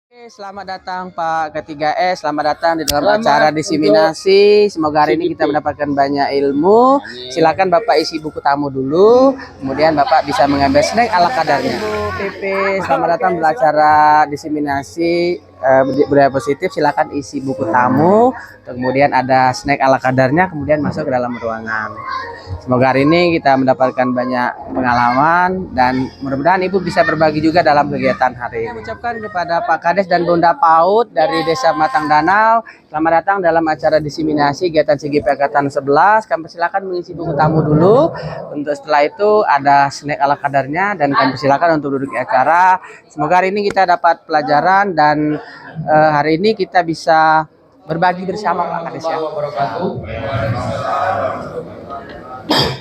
Selamat datang Pak K3S, selamat datang di dalam acara diseminasi. Semoga hari ini kita mendapatkan banyak ilmu. Silakan Bapak isi buku tamu dulu, kemudian Bapak bisa mengambil snack ala kadarnya. Bu PP, selamat datang di acara diseminasi budaya positif. Silakan isi buku tamu, kemudian ada snack ala kadarnya, kemudian masuk ke dalam ruangan. Semoga hari ini kita mendapatkan banyak pengalaman dan mudah-mudahan Ibu bisa berbagi juga dalam kegiatan hari ini. Saya ucapkan kepada Pak Kades dan Bunda PAUD dari Desa Matang Danau, selamat datang dalam acara diseminasi kegiatan CGP Angkatan 11. Kami persilakan mengisi buku tamu dulu. Untuk setelah itu ada snack ala kadarnya dan kami persilakan untuk duduk di acara. Semoga hari ini kita dapat pelajaran dan hari ini kita bisa berbagi bersama Pak Kades ya.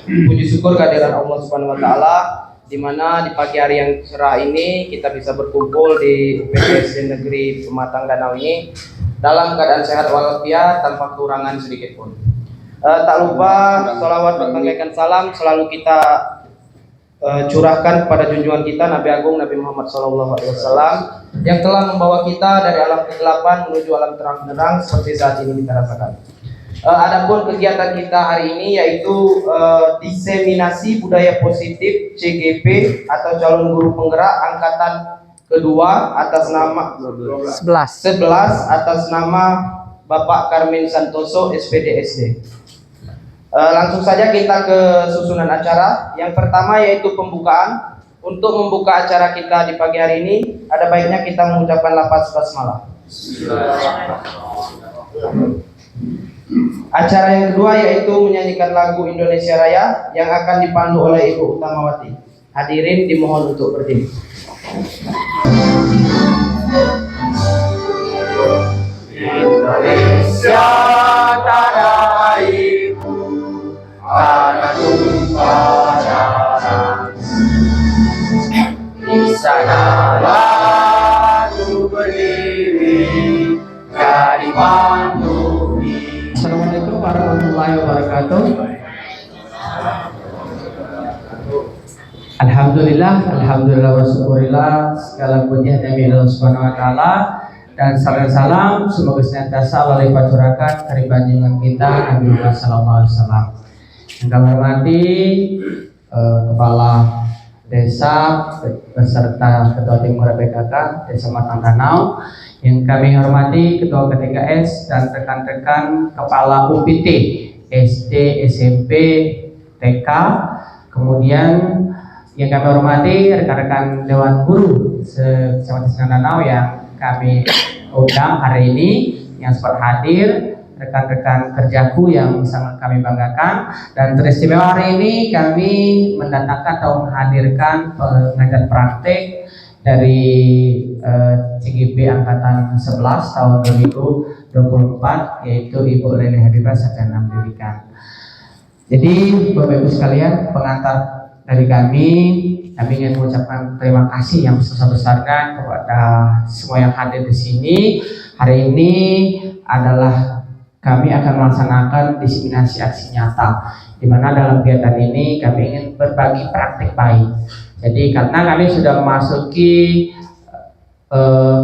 Puji syukur kehadiran Allah Subhanahu wa taala di mana di pagi hari yang cerah ini kita bisa berkumpul di UPTS Negeri Pematang Danau ini dalam keadaan sehat walafiat tanpa kekurangan sedikit pun. Tak lupa sholawat berpangaikan salam selalu kita curahkan kepada junjungan kita Nabi Agung Nabi Muhammad SAW yang telah membawa kita dari alam kegelapan menuju alam terang-terang seperti saat ini kita rasakan. Adapun kegiatan kita hari ini yaitu diseminasi budaya positif CGP atau calon guru penggerak angkatan kedua atas nama 11 atas nama Bapak Karmin Santoso SPD SD. Langsung saja kita ke susunan acara. Yang pertama yaitu pembukaan. Untuk membuka acara kita di pagi hari ini ada baiknya kita mengucapkan lafaz basmalah. Acara yang kedua yaitu menyanyikan lagu Indonesia Raya yang akan dipandu oleh Ibu Utamawati. Hadirin dimohon untuk berdiri. Indonesia tanah airku, tanah tumpah darah. Di sanalah ku berdiri, jadi pandu. Assalamualaikum warahmatullahi wabarakatuh. Alhamdulillah wa syukurillah, segala puji hanya milik Allah Subhanahu wa taala dan salam semoga senantiasa Allah lipat curahkan kehadiran junjungan kita Nabi Muhammad sallallahu alaihi wasallam. Yang kami hormati Kepala Desa beserta Ketua Tim PKK Desa Matang Danau, yang kami hormati Ketua K3S dan rekan-rekan Kepala UPT SD, SMP, TK, kemudian yang kami hormati rekan-rekan Dewan Guru Kecamatan Danau yang kami undang hari ini yang sempat hadir, rekan-rekan kerjaku yang sangat kami banggakan, dan teristimewa hari ini kami mendatangkan atau menghadirkan pengajar praktek dari CGP Angkatan 11 tahun 2024 yaitu Ibu Leli Habibah Sarjana Pendidikan. Jadi Bapak Ibu sekalian, pengantar dari kami ingin mengucapkan terima kasih yang sebesar-besarnya kepada semua yang hadir di sini. Hari ini adalah kami akan melaksanakan diseminasi aksi nyata, di mana dalam kegiatan ini kami ingin berbagi praktik baik. Jadi karena kami sudah memasuki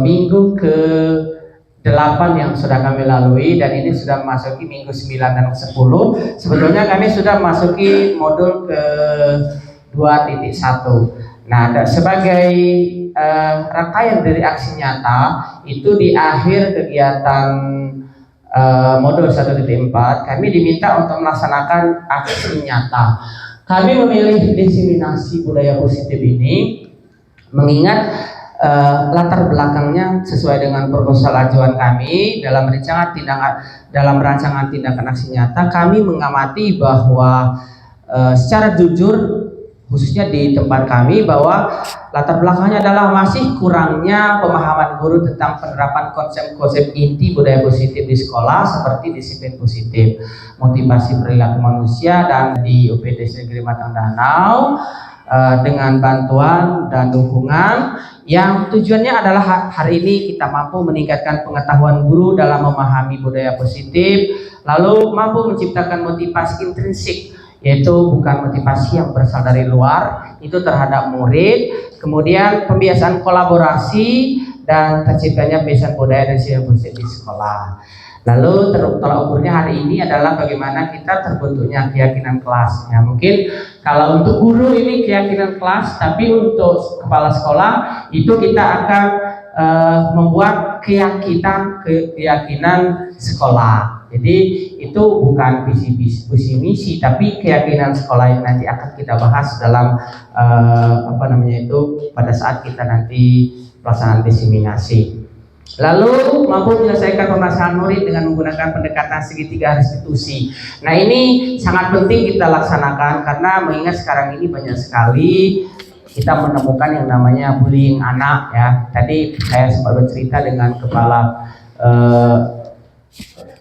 minggu ke-8 yang sudah kami lalui dan ini sudah memasuki minggu 9 dan 10. Sebetulnya kami sudah memasuki modul ke 2.1. Nah, sebagai rangkaian dari aksi nyata itu di akhir kegiatan modul 1.4 kami diminta untuk melaksanakan aksi nyata. Kami memilih diseminasi budaya positif ini mengingat latar belakangnya sesuai dengan proposal ajuan kami dalam rancangan tindakan aksi nyata. Kami mengamati bahwa secara jujur khususnya di tempat kami bahwa latar belakangnya adalah masih kurangnya pemahaman guru tentang penerapan konsep-konsep inti budaya positif di sekolah seperti disiplin positif, motivasi perilaku manusia, dan di UPTS Negeri Matang Danau dengan bantuan dan dukungan yang tujuannya adalah hari ini kita mampu meningkatkan pengetahuan guru dalam memahami budaya positif, lalu mampu menciptakan motivasi intrinsik, yaitu bukan motivasi yang berasal dari luar itu terhadap murid, kemudian pembiasaan kolaborasi dan terciptanya pesan budaya dan seni musik di sekolah. Lalu tolak ukurnya hari ini adalah bagaimana kita terbentuknya keyakinan kelas. Ya, mungkin kalau untuk guru ini keyakinan kelas, tapi untuk kepala sekolah itu kita akan membuat keyakinan sekolah. Jadi itu bukan visi misi, tapi keyakinan sekolah yang nanti akan kita bahas dalam pada saat kita nanti pelaksanaan diseminasi. Lalu mampu menyelesaikan permasalahan murid dengan menggunakan pendekatan segitiga restitusi. Nah, ini sangat penting kita laksanakan karena mengingat sekarang ini banyak sekali kita menemukan yang namanya bullying anak ya. Tadi saya sempat bercerita dengan kepala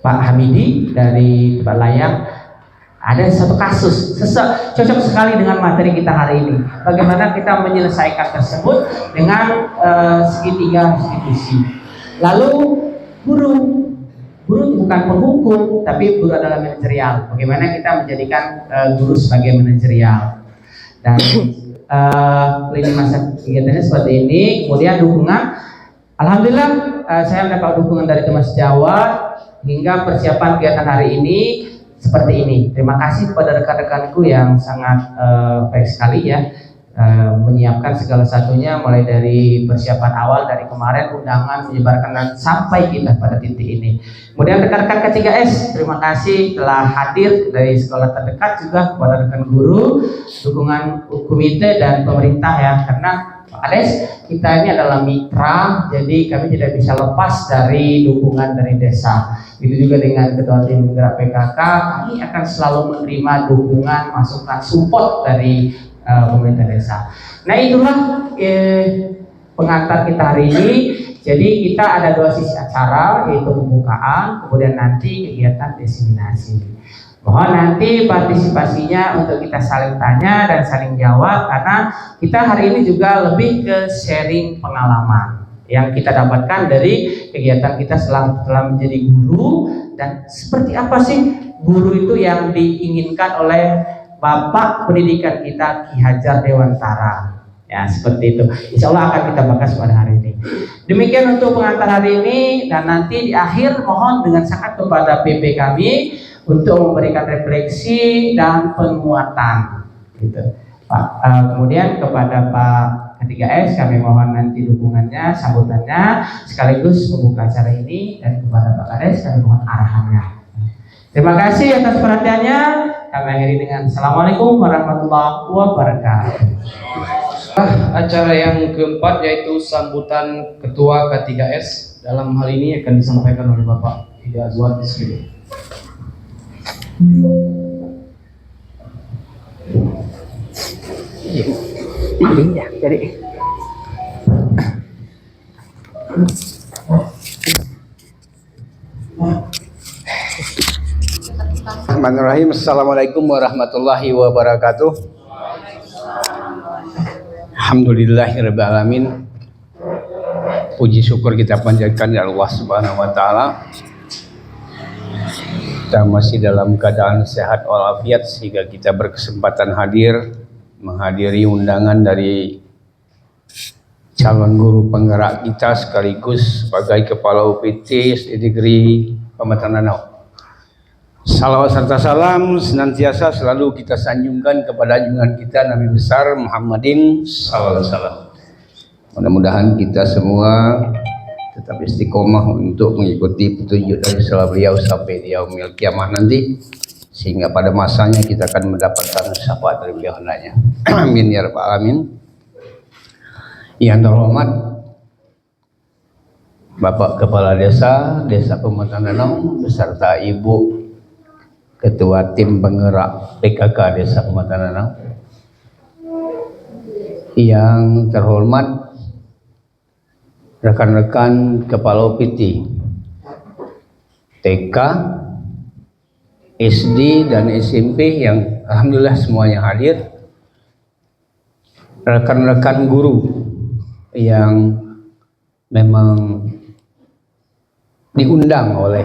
Pak Hamidi dari tempat layar. Ada satu kasus cocok sekali dengan materi kita hari ini. Bagaimana kita menyelesaikan tersebut dengan segitiga restitusi. Lalu guru bukan penghukum, tapi guru adalah manajerial. Bagaimana kita menjadikan guru sebagai manajerial. Dan lini masa kegiatannya seperti ini. Kemudian dukungan, alhamdulillah saya mendapat dukungan dari Temas Jawa hingga persiapan kegiatan hari ini seperti ini. Terima kasih kepada rekan-rekanku yang sangat baik sekali ya, menyiapkan segala satunya, mulai dari persiapan awal dari kemarin, undangan, menyebarkan dan sampai kita pada titik ini. Kemudian rekan-rekan K3S, terima kasih telah hadir dari sekolah terdekat, juga kepada rekan guru, dukungan komite dan pemerintah ya, karena Pak Kades kita ini adalah mitra, jadi kami tidak bisa lepas dari dukungan dari desa. Itu juga dengan Ketua Tim Penggerak PKK, kami akan selalu menerima dukungan, masukan, support dari pemerintah desa. Nah, itulah pengantar kita hari ini. Jadi kita ada dua sisi acara, yaitu pembukaan, kemudian nanti kegiatan diseminasi. Mohon nanti partisipasinya untuk kita saling tanya dan saling jawab, karena kita hari ini juga lebih ke sharing pengalaman yang kita dapatkan dari kegiatan kita setelah menjadi guru, dan seperti apa sih guru itu yang diinginkan oleh Bapak pendidikan kita Ki Hajar Dewantara. Ya, seperti itu. Insya Allah akan kita bahas pada hari ini. Demikian untuk pengantar hari ini, dan nanti di akhir mohon dengan sangat kepada PP kami untuk memberikan refleksi dan penguatan. Gitu. Pak. Kemudian kepada Pak K3S kami mohon nanti dukungannya, sambutannya, sekaligus membuka acara ini, dan kepada Pak Kades kami mohon arahannya. Terima kasih atas perhatiannya. Kami akhiri dengan Assalamualaikum warahmatullahi wabarakatuh. Acara yang keempat yaitu sambutan Ketua K3S. Dalam hal ini akan disampaikan oleh Bapak Ida Azwar Isri. Iya, jadi Bismillahirrahmanirrahim. Assalamualaikum warahmatullahi wabarakatuh. Alhamdulillahirabbil alamin. Puji syukur kita panjatkan ya Allah Subhanahu wa taala. Kita masih dalam keadaan sehat walafiat sehingga kita berkesempatan menghadiri undangan dari calon guru penggerak kita sekaligus sebagai kepala UPT SD Negeri Pematang Danau. Salawat serta salam senantiasa selalu kita sanjungkan kepada junjungan kita Nabi besar Muhammadin sallallahu alaihi wasallam. Mudah-mudahan kita semua tetap istiqomah untuk mengikuti petunjuk dari beliau sampai di yaumil kiamah nanti, sehingga pada masanya kita akan mendapatkan syafaat dari beliau hendaknya. Amin ya rabbal alamin. Yang terhormat Bapak Kepala Desa Pematang Danau beserta Ibu Ketua Tim Penggerak PKK Desa Pematang Danau, yang terhormat rekan-rekan Kepala UPT TK, SD dan SMP yang alhamdulillah semuanya hadir, rekan-rekan guru yang memang diundang oleh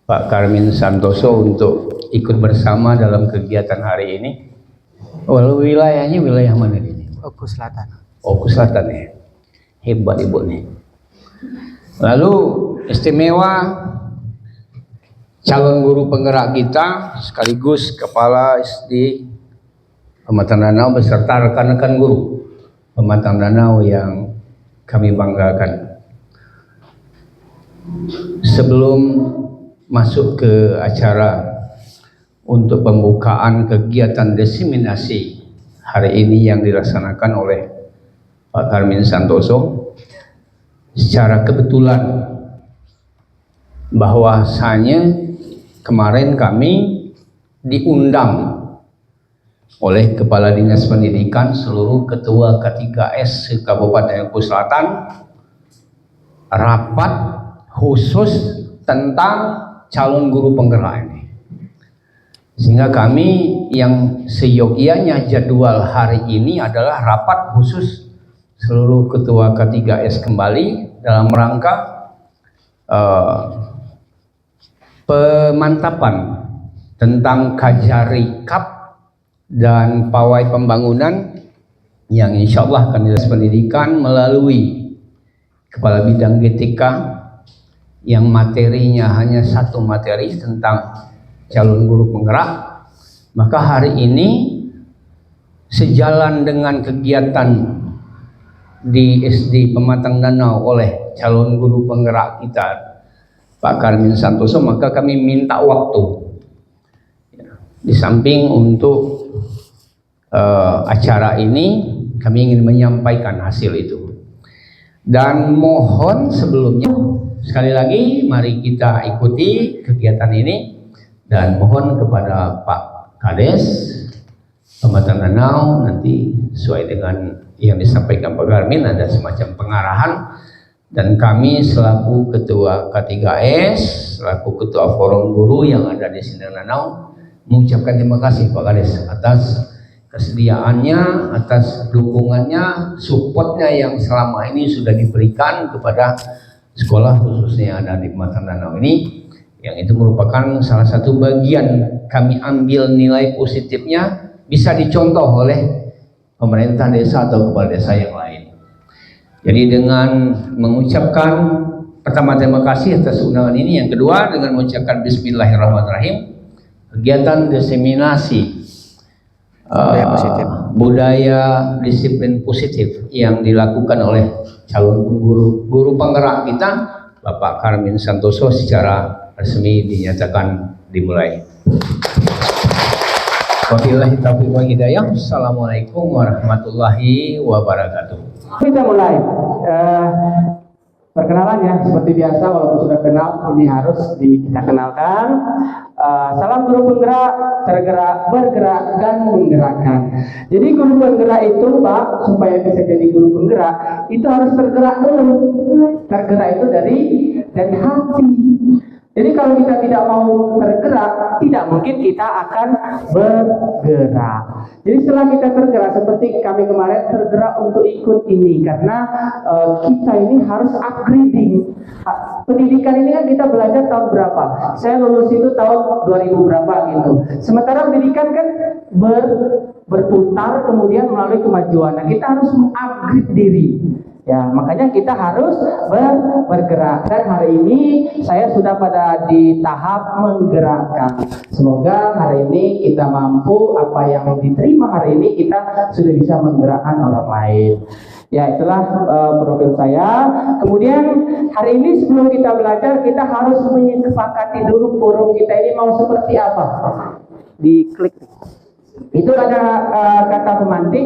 Pak Karmin Santoso untuk ikut bersama dalam kegiatan hari ini. Walau wilayahnya wilayah mana ini? Oku Selatan. Oku Selatan ya. Hebat ibu nih. Lalu istimewa calon guru penggerak kita sekaligus kepala SD Pematang Danau beserta rekan-rekan guru Pematang Danau yang kami banggakan. Sebelum masuk ke acara untuk pembukaan kegiatan diseminasi hari ini yang dilaksanakan oleh Pak Karmin Santoso, secara kebetulan bahwasanya kemarin kami diundang oleh Kepala Dinas Pendidikan seluruh Ketua K3S Kabupaten Bengkulu Selatan rapat khusus tentang calon guru penggerak ini. Sehingga kami yang seyogianya jadwal hari ini adalah rapat khusus seluruh Ketua K3S kembali dalam rangka pemantapan tentang Kajari Cup dan pawai pembangunan yang insya Allah akan Dinas Pendidikan melalui Kepala Bidang GTK yang materinya hanya satu materi tentang calon guru penggerak. Maka hari ini sejalan dengan kegiatan di SD Pematang Danau oleh calon guru penggerak kita Pak Karmin Santoso, maka kami minta waktu di samping untuk acara ini kami ingin menyampaikan hasil itu. Dan mohon sebelumnya sekali lagi mari kita ikuti kegiatan ini dan mohon kepada Pak Kades Pematang Danau nanti sesuai dengan yang disampaikan Pak Karmin ada semacam pengarahan, dan kami selaku Ketua K3S, selaku Ketua Forum Guru yang ada di Sindang Danau mengucapkan terima kasih Pak Kades atas kesediaannya, atas dukungannya, supportnya yang selama ini sudah diberikan kepada sekolah khususnya yang ada di Pematang Danau ini, yang itu merupakan salah satu bagian kami ambil nilai positifnya bisa dicontoh oleh pemerintah desa atau kepala desa yang lain. Jadi dengan mengucapkan pertama terima kasih atas undangan ini, yang kedua dengan mengucapkan Bismillahirrahmanirrahim, kegiatan diseminasi budaya disiplin positif yang dilakukan oleh calon guru penggerak kita Bapak Karmin Santoso secara resmi dinyatakan dimulai. Wabillahi taufiq wal hidayah. Assalamualaikum warahmatullahi wabarakatuh. Kita mulai. Perkenalan ya, seperti biasa walaupun sudah kenal ini harus kita kenalkan. Salam guru penggerak, tergerak, bergerak, dan menggerakkan. Jadi guru penggerak itu Pak, supaya bisa jadi guru penggerak itu harus tergerak dulu. Tergerak itu dari hati. Jadi kalau kita tidak mau tergerak, tidak mungkin kita akan bergerak. Jadi setelah kita tergerak, seperti kami kemarin tergerak untuk ikut ini, karena kita ini harus upgrading. Pendidikan ini kan kita belajar tahun berapa? Saya lulus itu tahun 2000 berapa gitu. Sementara pendidikan kan berputar kemudian melalui kemajuan. Nah, kita harus mengupgrade diri. Ya, makanya kita harus bergerak. Dan hari ini saya sudah pada di tahap menggerakkan. Semoga hari ini kita mampu apa yang diterima hari ini kita sudah bisa menggerakkan orang lain. Ya, itulah profil saya. Kemudian hari ini sebelum kita belajar kita harus menyepakati dulu forum kita ini mau seperti apa. Diklik. Itu ada kata pemantik.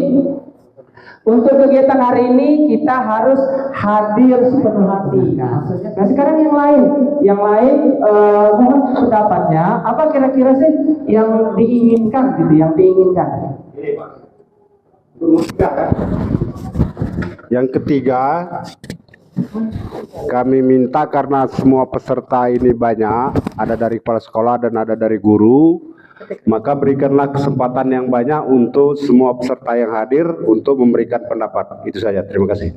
Untuk kegiatan hari ini kita harus hadir sepenuh hati. Nah sekarang yang lain mohon pendapatnya. Apa kira-kira sih yang diinginkan gitu, yang diinginkan? Yang ketiga, kami minta karena semua peserta ini banyak, ada dari kepala sekolah dan ada dari guru. Maka berikanlah kesempatan yang banyak untuk semua peserta yang hadir untuk memberikan pendapat. Itu saja, terima kasih.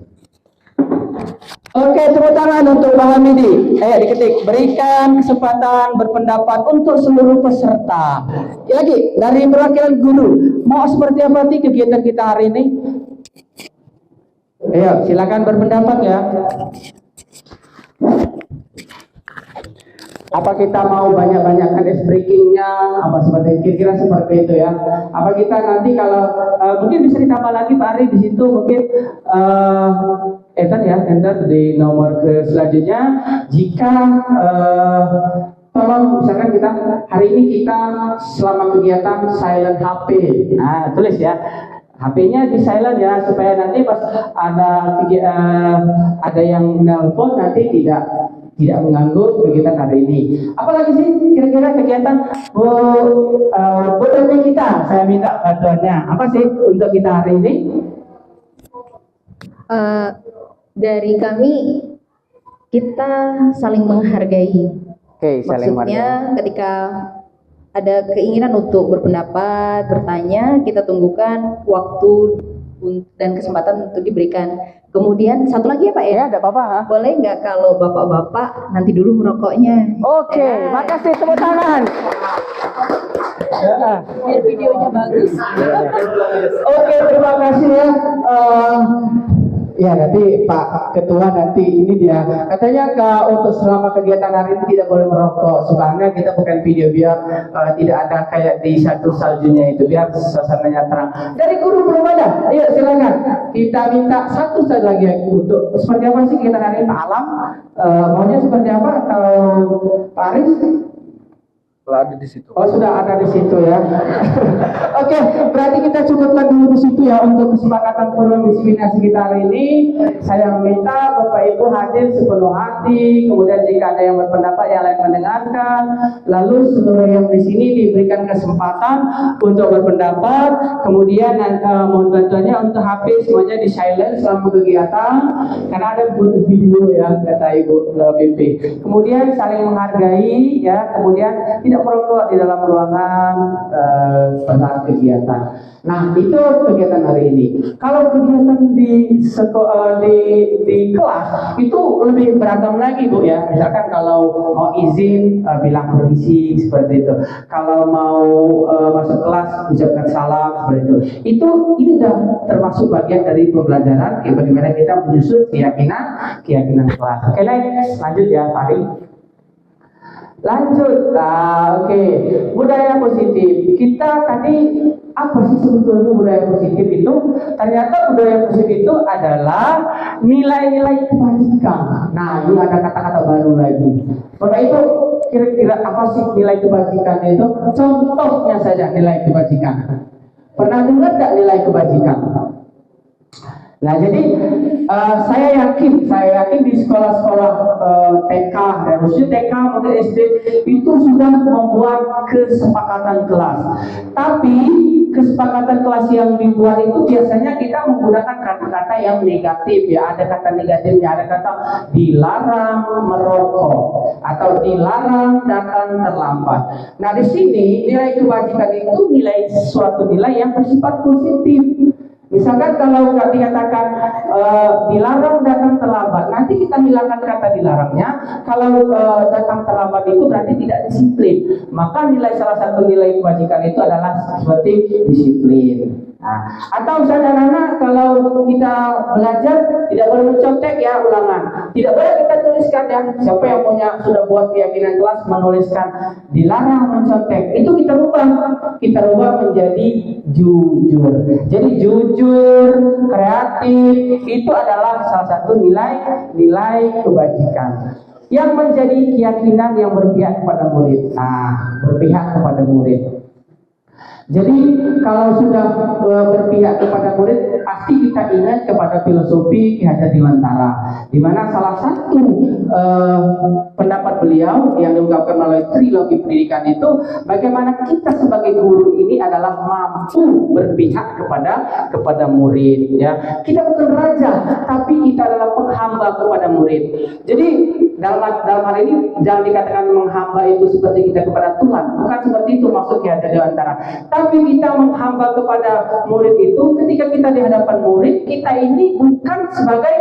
Oke, tepuk tangan untuk Pak Hamidi. Diketik, berikan kesempatan berpendapat untuk seluruh peserta. Lagi, dari perwakilan guru, mau seperti apa nih kegiatan kita hari ini? Ayo, silakan berpendapat ya. Apa kita mau banyak-banyakkan ice breakingnya, apa seperti kira-kira seperti itu ya? Apa kita nanti kalau mungkin bisa ditambah lagi Pak Ari di situ mungkin Ethan ya, enter di nomor ke selanjutnya. Jika tolong misalkan kita hari ini kita selama kegiatan silent HP, nah tulis ya. HP-nya di silent ya supaya nanti pas ada yang nelpon nanti tidak mengganggu kegiatan hari ini. Apalagi sih kira-kira kegiatan Bu Dewi kita? Saya minta bantuannya. Apa sih untuk kita hari ini? Dari kami kita saling menghargai. Oke, saling Maksudnya ketika ada keinginan untuk berpendapat, bertanya, kita tunggukan waktu dan kesempatan untuk diberikan. Kemudian satu lagi ya Pak ya? Ya, tidak apa-apa. Boleh nggak kalau bapak-bapak nanti dulu merokoknya? Oke, makasih, tepuk tangan. Biar videonya bagus. Oke, terima kasih ya. Ya nanti Pak Ketua nanti ini dia katanya untuk selama kegiatan hari ini tidak boleh merokok. Soalnya kita bukan video biar tidak ada kayak di satu saljunya itu, biar suasananya terang. Dari guru belum ada. Ayo silakan. Kita minta satu saja lagi untuk seperti apa sih kegiatan hari ini Pak Alam? Maunya seperti apa? Kalau Pak Aris? Ada di situ. Oh sudah ada di situ ya. Oke, berarti kita cukupkan dulu di situ ya untuk kesepakatan forum diseminasi kita hari ini. Saya meminta Bapak Ibu hadir sepenuh hati. Kemudian jika ada yang berpendapat yang lain mendengarkan. Lalu seluruh yang di sini diberikan kesempatan untuk berpendapat. Kemudian mohon bantuannya untuk HP semuanya di silent selama kegiatan karena ada video ya kata Ibu BP. Kemudian saling menghargai ya. Kemudian tidak merokok di dalam ruangan saat kegiatan. Nah itu kegiatan hari ini. Kalau kegiatan di kelas itu lebih beragam lagi Bu ya. Misalkan kalau mau izin bilang permisi seperti itu. Kalau mau masuk kelas ucapkan salam seperti itu. Ini sudah termasuk bagian dari pembelajaran bagaimana kita menyusun keyakinan kelas. Oke, lanjut ya Pak Ari. Lanjut, oke. Budaya positif. Kita tadi apa sih sebetulnya budaya positif itu? Ternyata budaya positif itu adalah nilai-nilai kebajikan. Nah, ini ada kata-kata baru lagi. Bapak itu kira-kira apa sih nilai kebajikan itu? Contohnya saja nilai kebajikan. Pernah dengar nggak nilai kebajikan? Nah jadi saya yakin di sekolah-sekolah TK, khususnya TK atau SD itu sudah membuat kesepakatan kelas. Tapi kesepakatan kelas yang dibuat itu biasanya kita menggunakan kata-kata yang negatif ya. Ada kata negatifnya, ada kata dilarang merokok atau dilarang datang terlambat. Nah di sini nilai kebajikan itu suatu nilai yang bersifat positif. Misalkan kalau dikatakan dilarang datang terlambat, nanti kita hilangkan kata dilarangnya. Kalau datang terlambat itu berarti tidak disiplin. Maka salah satu nilai kebajikan itu adalah seperti disiplin. Nah, atau misalnya anak kalau kita belajar tidak boleh mencontek ya ulangan. Tidak boleh kita tuliskan ya. Siapa yang sudah buat keyakinan kelas menuliskan dilarang mencontek. Itu kita rubah menjadi jujur. Jadi jujur, kreatif itu adalah salah satu nilai kebajikan yang menjadi keyakinan yang berpihak kepada murid. Nah, berpihak kepada murid. Jadi kalau sudah berpihak kepada murid, pasti kita ingat kepada filosofi Ki Hajar Dewantara, di mana salah satu pendapat beliau yang diungkapkan oleh trilogi pendidikan itu, bagaimana kita sebagai guru ini adalah mampu berpihak kepada murid. Ya, kita bukan raja, tapi kita adalah penghamba kepada murid. Jadi dalam hal ini jangan dikatakan menghamba itu seperti kita kepada Tuhan, bukan seperti itu maksud Ki Hajar Dewantara. Tapi kita menghamba kepada murid itu ketika kita di hadapan murid, kita ini bukan sebagai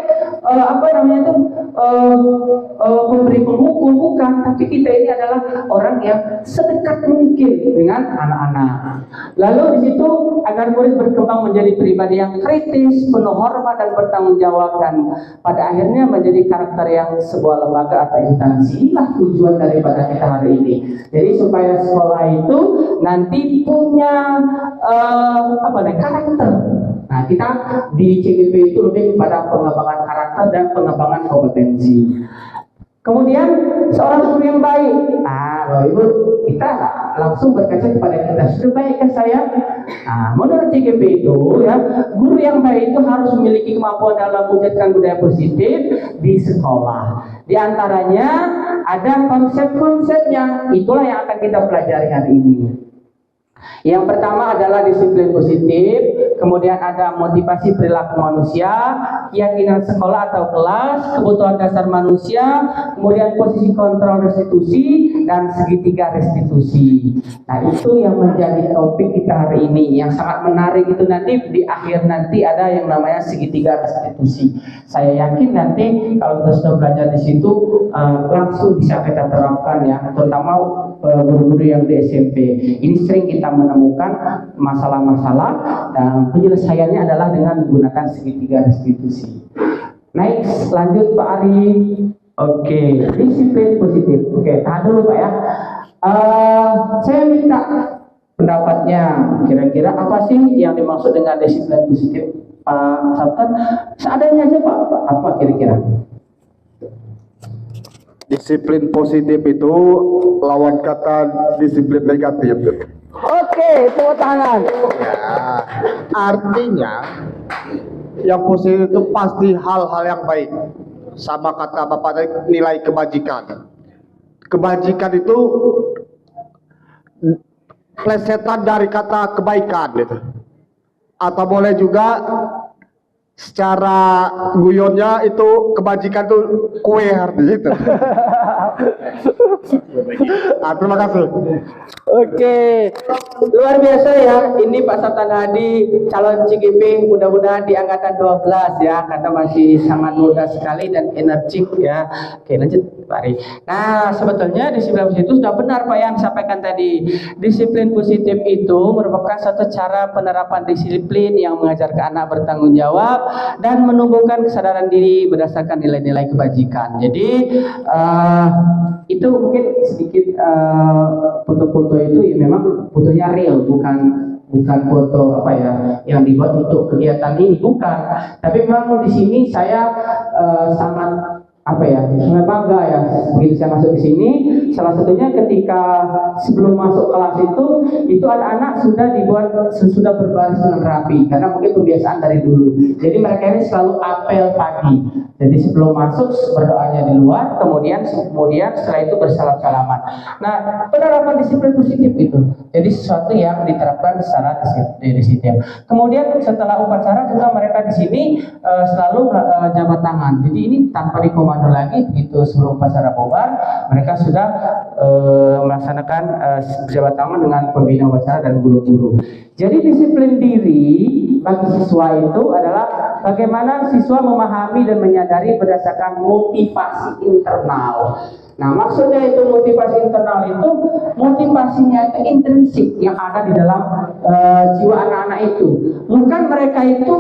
pemberi penghukum, bukan, tapi kita ini adalah orang yang sedekat mungkin dengan anak-anak. Lalu di situ agar murid berkembang menjadi pribadi yang kritis, penuh hormat dan bertanggung jawab, dan pada akhirnya menjadi karakter yang sebuah lembaga atau instansi. Inilah tujuan daripada kita hari ini. Jadi supaya sekolah itu nanti punya karakter. Nah, kita di CGP itu lebih kepada pengembangan karakter dan pengembangan kompetensi. Kemudian seorang guru yang baik. Bapak Ibu, kita langsung berkaca kepada kita, sudah baikkah saya? Menurut CGP itu ya, guru yang baik itu harus memiliki kemampuan dalam mewujudkan budaya positif di sekolah. Di antaranya ada konsep-konsepnya. Itulah yang akan kita pelajari hari ini. Yang pertama adalah disiplin positif, kemudian ada motivasi perilaku manusia, keyakinan sekolah atau kelas, kebutuhan dasar manusia, kemudian posisi kontrol restitusi, dan segitiga restitusi. Nah, itu yang menjadi topik kita hari ini. Yang sangat menarik itu nanti di akhir nanti ada yang namanya segitiga restitusi. Saya yakin nanti kalau kita sudah belajar di situ langsung bisa kita terapkan ya, terutama guru-guru yang di SMP. Ini sering kita menemukan masalah-masalah dan penyelesaiannya adalah dengan menggunakan segitiga restitusi. Next, lanjut Pak Ari. Oke, disiplin positif. Oke, tahan dulu Pak ya. Saya minta pendapatnya. Kira-kira apa sih yang dimaksud dengan disiplin positif, Pak Sabtan? Seadanya aja Pak. Apa kira-kira? Disiplin positif itu lawan kata disiplin negatif. Oke, tepuk tangan. Ya, artinya yang positif itu pasti hal-hal yang baik. Sama kata Bapak tadi, nilai kebajikan. Kebajikan itu plesetan dari kata kebaikan gitu. Atau boleh juga secara guyonnya itu kebajikan itu kue artinya itu. Terima kasih. Oke, luar biasa ya. Ini Pak Sabtan Hadi, calon CGP, mudah-mudahan di angkatan 12 ya, karena masih sangat muda sekali dan energik ya. Oke, lanjut Pak Ari. Nah, sebetulnya disiplin positif itu sudah benar Pak yang disampaikan tadi. Disiplin positif itu merupakan satu cara penerapan disiplin yang mengajarkan anak bertanggung jawab dan menumbuhkan kesadaran diri berdasarkan nilai-nilai kebajikan. Jadi itu mungkin sedikit foto-foto itu ya memang fotonya real, bukan foto yang dibuat untuk kegiatan ini, bukan. Tapi memang di sini saya sangat sangat bangga ya begitu saya masuk di sini. Salah satunya ketika sebelum masuk kelas itu anak-anak sudah berbaris dengan rapi karena mungkin kebiasaan dari dulu. Jadi mereka ini selalu apel pagi. Jadi sebelum masuk berdoanya di luar, kemudian setelah itu bersalam-salaman. Nah, penerapan disiplin positif itu jadi sesuatu yang diterapkan secara disiplin. Kemudian setelah upacara juga mereka di sini selalu jabat tangan. Jadi ini tanpa dikomando lagi, begitu sebelum upacara bubar mereka sudah melaksanakan jabat tangan dengan pembina upacara dan guru-guru. Jadi disiplin diri bagi siswa itu adalah bagaimana siswa memahami dan menyadari berdasarkan motivasi internal. Nah, maksudnya itu motivasi internal itu motivasinya itu intrinsik yang ada di dalam jiwa anak-anak itu. Bukan mereka itu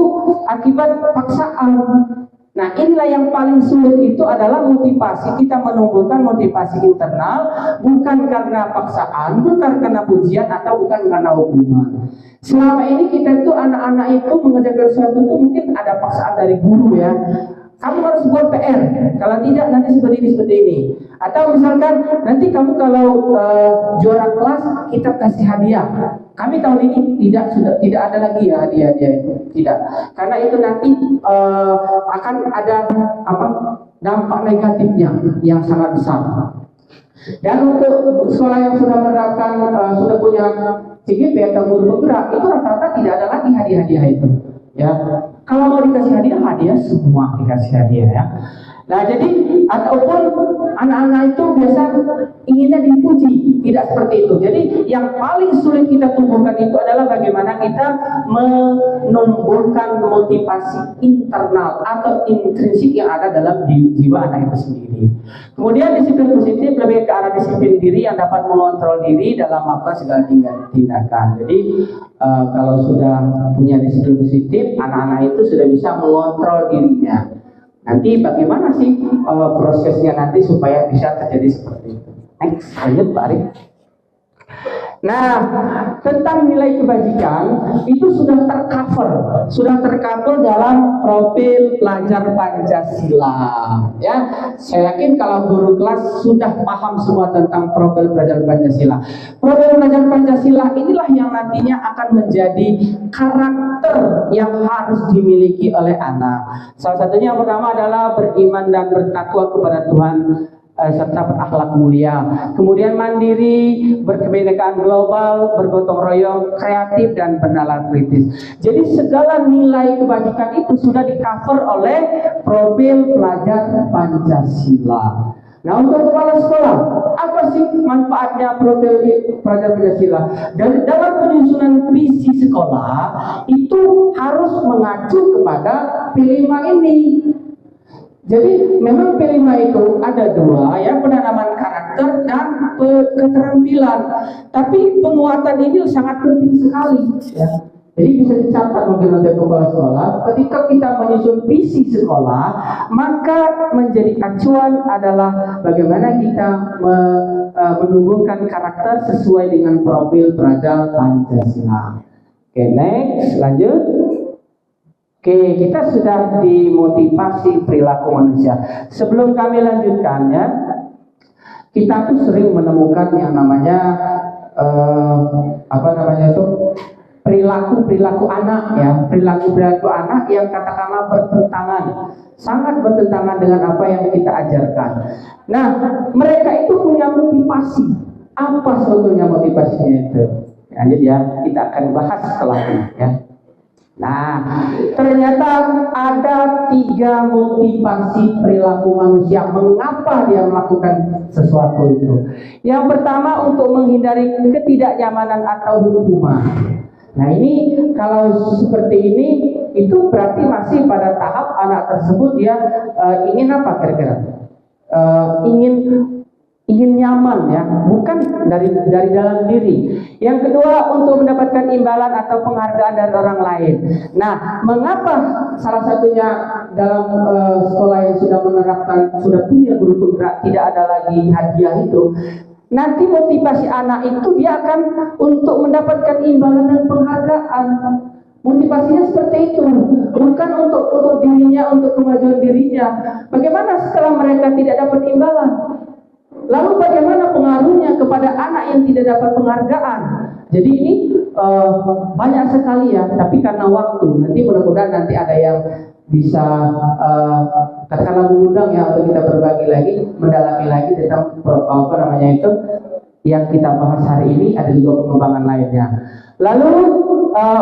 akibat paksaan. Nah, inilah yang paling sulit itu adalah motivasi. Kita menumbuhkan motivasi internal bukan karena paksaan, bukan karena pujian atau bukan karena hukuman. Selama ini kita itu anak-anak itu mengerjakan sesuatu itu mungkin ada paksaan dari guru ya. Kamu harus buat PR, kalau tidak nanti seperti ini. Atau misalkan nanti kamu kalau juara kelas kita kasih hadiah. Kami tahun ini tidak ada lagi ya hadiah itu, tidak. Karena itu nanti akan ada dampak negatifnya yang sangat besar. Dan untuk sekolah yang sudah menerapkan sudah punya CGP atau guru penggerak itu rata-rata tidak ada lagi hadiah-hadiah itu. Ya, kalau mau dikasih hadiah semua dikasih hadiah ya. Nah, jadi ataupun anak-anak itu biasa inginnya dipuji, tidak seperti itu. Jadi yang paling sulit kita tumbuhkan itu adalah bagaimana kita menumbuhkan motivasi internal atau intrinsik yang ada dalam jiwa anak itu sendiri. Kemudian disiplin positif lebih ke arah disiplin diri yang dapat mengontrol diri dalam melakukan segala tindakan. Jadi kalau sudah punya disiplin positif, anak-anak itu sudah bisa mengontrol dirinya. Nanti bagaimana sih prosesnya nanti supaya bisa terjadi seperti itu? Next, lanjut Pak Arif. Nah, tentang nilai kebajikan itu sudah tercover dalam profil pelajar Pancasila. Ya, saya yakin kalau guru kelas sudah paham semua tentang profil pelajar Pancasila. Profil pelajar Pancasila inilah yang nantinya akan menjadi karakter yang harus dimiliki oleh anak. Salah satunya yang pertama adalah beriman dan bertakwa kepada Tuhan serta berakhlak mulia. Kemudian mandiri, berkebinekaan global, bergotong royong, kreatif dan bernalar kritis. Jadi segala nilai kebajikan itu sudah di-cover oleh profil pelajar Pancasila. Nah, untuk kepala sekolah, apa sih manfaatnya profil pelajar Pancasila? Dan dalam penyusunan visi sekolah itu harus mengacu kepada P5 ini. Jadi memang P5 itu ada dua, ya, penanaman karakter dan keterampilan. Tapi penguatan ini sangat penting sekali, ya. Jadi bisa dicatat mungkin untuk kepala sekolah. Ketika kita menyusun visi sekolah, maka menjadi acuan adalah bagaimana kita menumbuhkan karakter sesuai dengan profil pelajar Pancasila. Oke, next, lanjut. Oke, kita sudah dimotivasi perilaku manusia. Sebelum kami lanjutkan, ya, kita tuh sering menemukan yang namanya perilaku anak, ya, perilaku anak yang katakanlah sangat bertentangan dengan apa yang kita ajarkan. Nah, mereka itu punya motivasi. Apa sebetulnya motivasinya itu? Lanjut, ya, kita akan bahas setelah ini, ya. Nah, ternyata ada 3 motivasi perilaku manusia mengapa dia melakukan sesuatu itu. Yang pertama, untuk menghindari ketidaknyamanan atau hukuman. Nah, ini kalau seperti ini itu berarti masih pada tahap anak tersebut dia ingin apa kira-kira? Ingin nyaman, ya, bukan dari dalam diri. Yang kedua, untuk mendapatkan imbalan atau penghargaan dari orang lain. Nah, mengapa salah satunya dalam sekolah yang sudah menerapkan, sudah punya guru penggerak, tidak ada lagi hadiah itu? Nanti motivasi anak itu dia akan untuk mendapatkan imbalan dan penghargaan. Motivasinya seperti itu, bukan untuk dirinya, untuk kemajuan dirinya. Bagaimana setelah mereka tidak dapat imbalan? Lalu bagaimana pengaruhnya kepada anak yang tidak dapat penghargaan? Jadi ini banyak sekali, ya, tapi karena waktu, nanti mudah-mudahan nanti ada yang bisa katakanlah mengundang, ya, untuk kita berbagi lagi, mendalami lagi tentang yang kita bahas hari ini. Ada juga pengembangan lainnya. Lalu